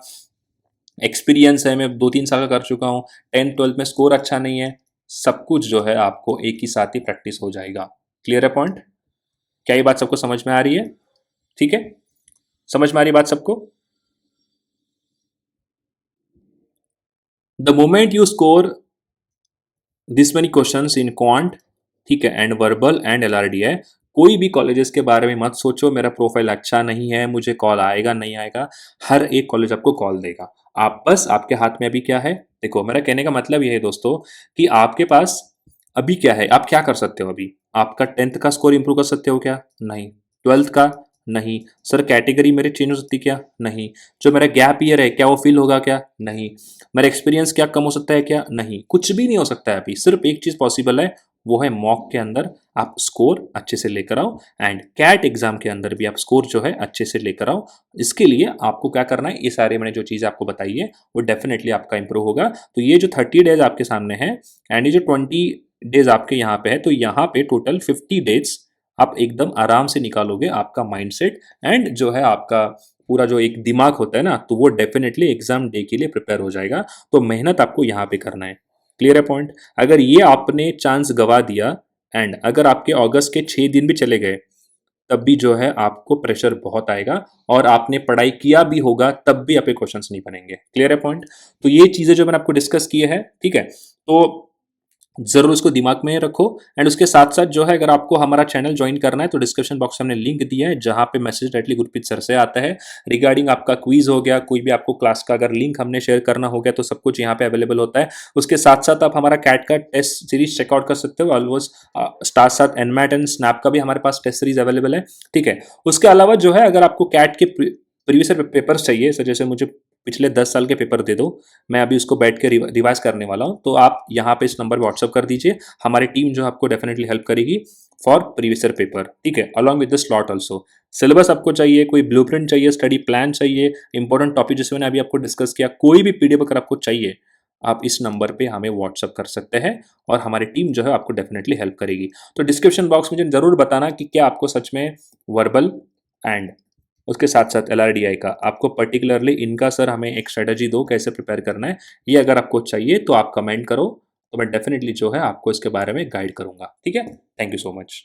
A: एक्सपीरियंस है, मैं 2-3 साल का कर चुका हूँ, 10th-12th में स्कोर अच्छा नहीं है, सब कुछ जो है आपको एक ही साथ ही प्रैक्टिस हो जाएगा। क्लियर है पॉइंट? क्या ये बात सबको समझ में आ रही है? ठीक है, समझ में आ रही है बात सबको? The moment you score this many questions in quant, ठीक है, एंड वर्बल एंड LRDI, कोई भी कॉलेजेस के बारे में मत सोचो मेरा प्रोफाइल अच्छा नहीं है, मुझे कॉल आएगा नहीं आएगा। हर एक कॉलेज आपको कॉल देगा। आप बस, आपके हाथ में अभी क्या है, देखो मेरा कहने का मतलब यह है दोस्तों कि आपके पास अभी क्या है, आप क्या कर सकते हो अभी। आपका 10th का स्कोर इंप्रूव कर सकते हो क्या? नहीं। 12th का? नहीं। सर कैटेगरी मेरी चेंज हो सकती क्या? नहीं। जो मेरा गैप ईयर है क्या वो फिल होगा क्या? नहीं। मेरा एक्सपीरियंस क्या कम हो सकता है क्या? नहीं, कुछ भी नहीं हो सकता है अभी। सिर्फ एक चीज़ पॉसिबल है, वो है मॉक के अंदर आप स्कोर अच्छे से लेकर आओ एंड कैट एग्जाम के अंदर भी आप स्कोर जो है अच्छे से लेकर आओ। इसके लिए आपको क्या करना है, ये सारे मैंने जो चीज़ें आपको बताई है वो डेफिनेटली आपका इंप्रूव होगा। तो ये जो 30 डेज आपके सामने है एंड ये जो 20 डेज आपके यहाँ पे है, तो यहाँ पे टोटल 50 डेज आप एकदम आराम से निकालोगे। आपका माइंडसेट एंड जो है आपका पूरा जो एक दिमाग होता है ना, तो वो डेफिनेटली एग्जाम डे के लिए प्रिपेयर हो जाएगा। तो मेहनत आपको यहाँ पे करना है। क्लियर है पॉइंट? अगर ये आपने चांस गवा दिया एंड अगर आपके अगस्त के 6 दिन भी चले गए, तब भी जो है आपको प्रेशर बहुत आएगा और आपने पढ़ाई किया भी होगा तब भी आपके क्वेश्चंस नहीं बनेंगे। क्लियर है पॉइंट? तो ये चीजें जो मैंने आपको डिस्कस की है, ठीक है, तो जरूर इसको दिमाग में रखो। एंड उसके साथ साथ जो है, अगर आपको हमारा चैनल ज्वाइन करना है तो डिस्क्रिप्शन बॉक्स में हमने लिंक दिया है जहां पे मैसेज डायरेक्टली गुरप्रीत सर से आता है रिगार्डिंग आपका क्विज हो गया, कोई भी आपको क्लास का अगर लिंक हमने शेयर करना हो गया तो सब कुछ यहाँ पे अवेलेबल होता है। उसके साथ साथ आप हमारा कैट का टेस्ट सीरीज चेकआउट कर सकते हो। ऑलमोस्ट स्टार साथ एनमैट एंड स्नैप का भी हमारे पास टेस्ट सीरीज अवेलेबल है, ठीक है। उसके अलावा जो है, अगर आपको कैट के प्रीवियस पेपर्स चाहिए, सर जैसे मुझे पिछले 10 साल के पेपर दे दो, मैं अभी उसको बैठ के रिवाइज करने वाला हूँ, तो आप यहाँ पे इस नंबर पर व्हाट्सअप कर दीजिए। हमारी टीम जो आपको डेफिनेटली हेल्प करेगी फॉर प्रीवियस ईयर पेपर, ठीक है, along with the slot also. Syllabus आपको चाहिए, कोई ब्लूप्रिंट चाहिए, स्टडी प्लान चाहिए, इंपॉर्टेंट टॉपिक जैसे मैंने अभी आपको डिस्कस किया, कोई भी पीडीएफ अगर आपको चाहिए, आप इस नंबर पे हमें व्हाट्सअप कर सकते हैं और हमारी टीम जो है आपको डेफिनेटली हेल्प करेगी। तो डिस्क्रिप्शन बॉक्स में जरूर बताना कि क्या आपको सच में वर्बल एंड उसके साथ साथ LRDI का आपको पर्टिकुलरली इनका सर हमें एक स्ट्रेटजी दो कैसे प्रिपेयर करना है, ये अगर आपको चाहिए तो आप कमेंट करो, तो मैं डेफिनेटली जो है आपको इसके बारे में गाइड करूंगा। ठीक है, थैंक यू सो मच।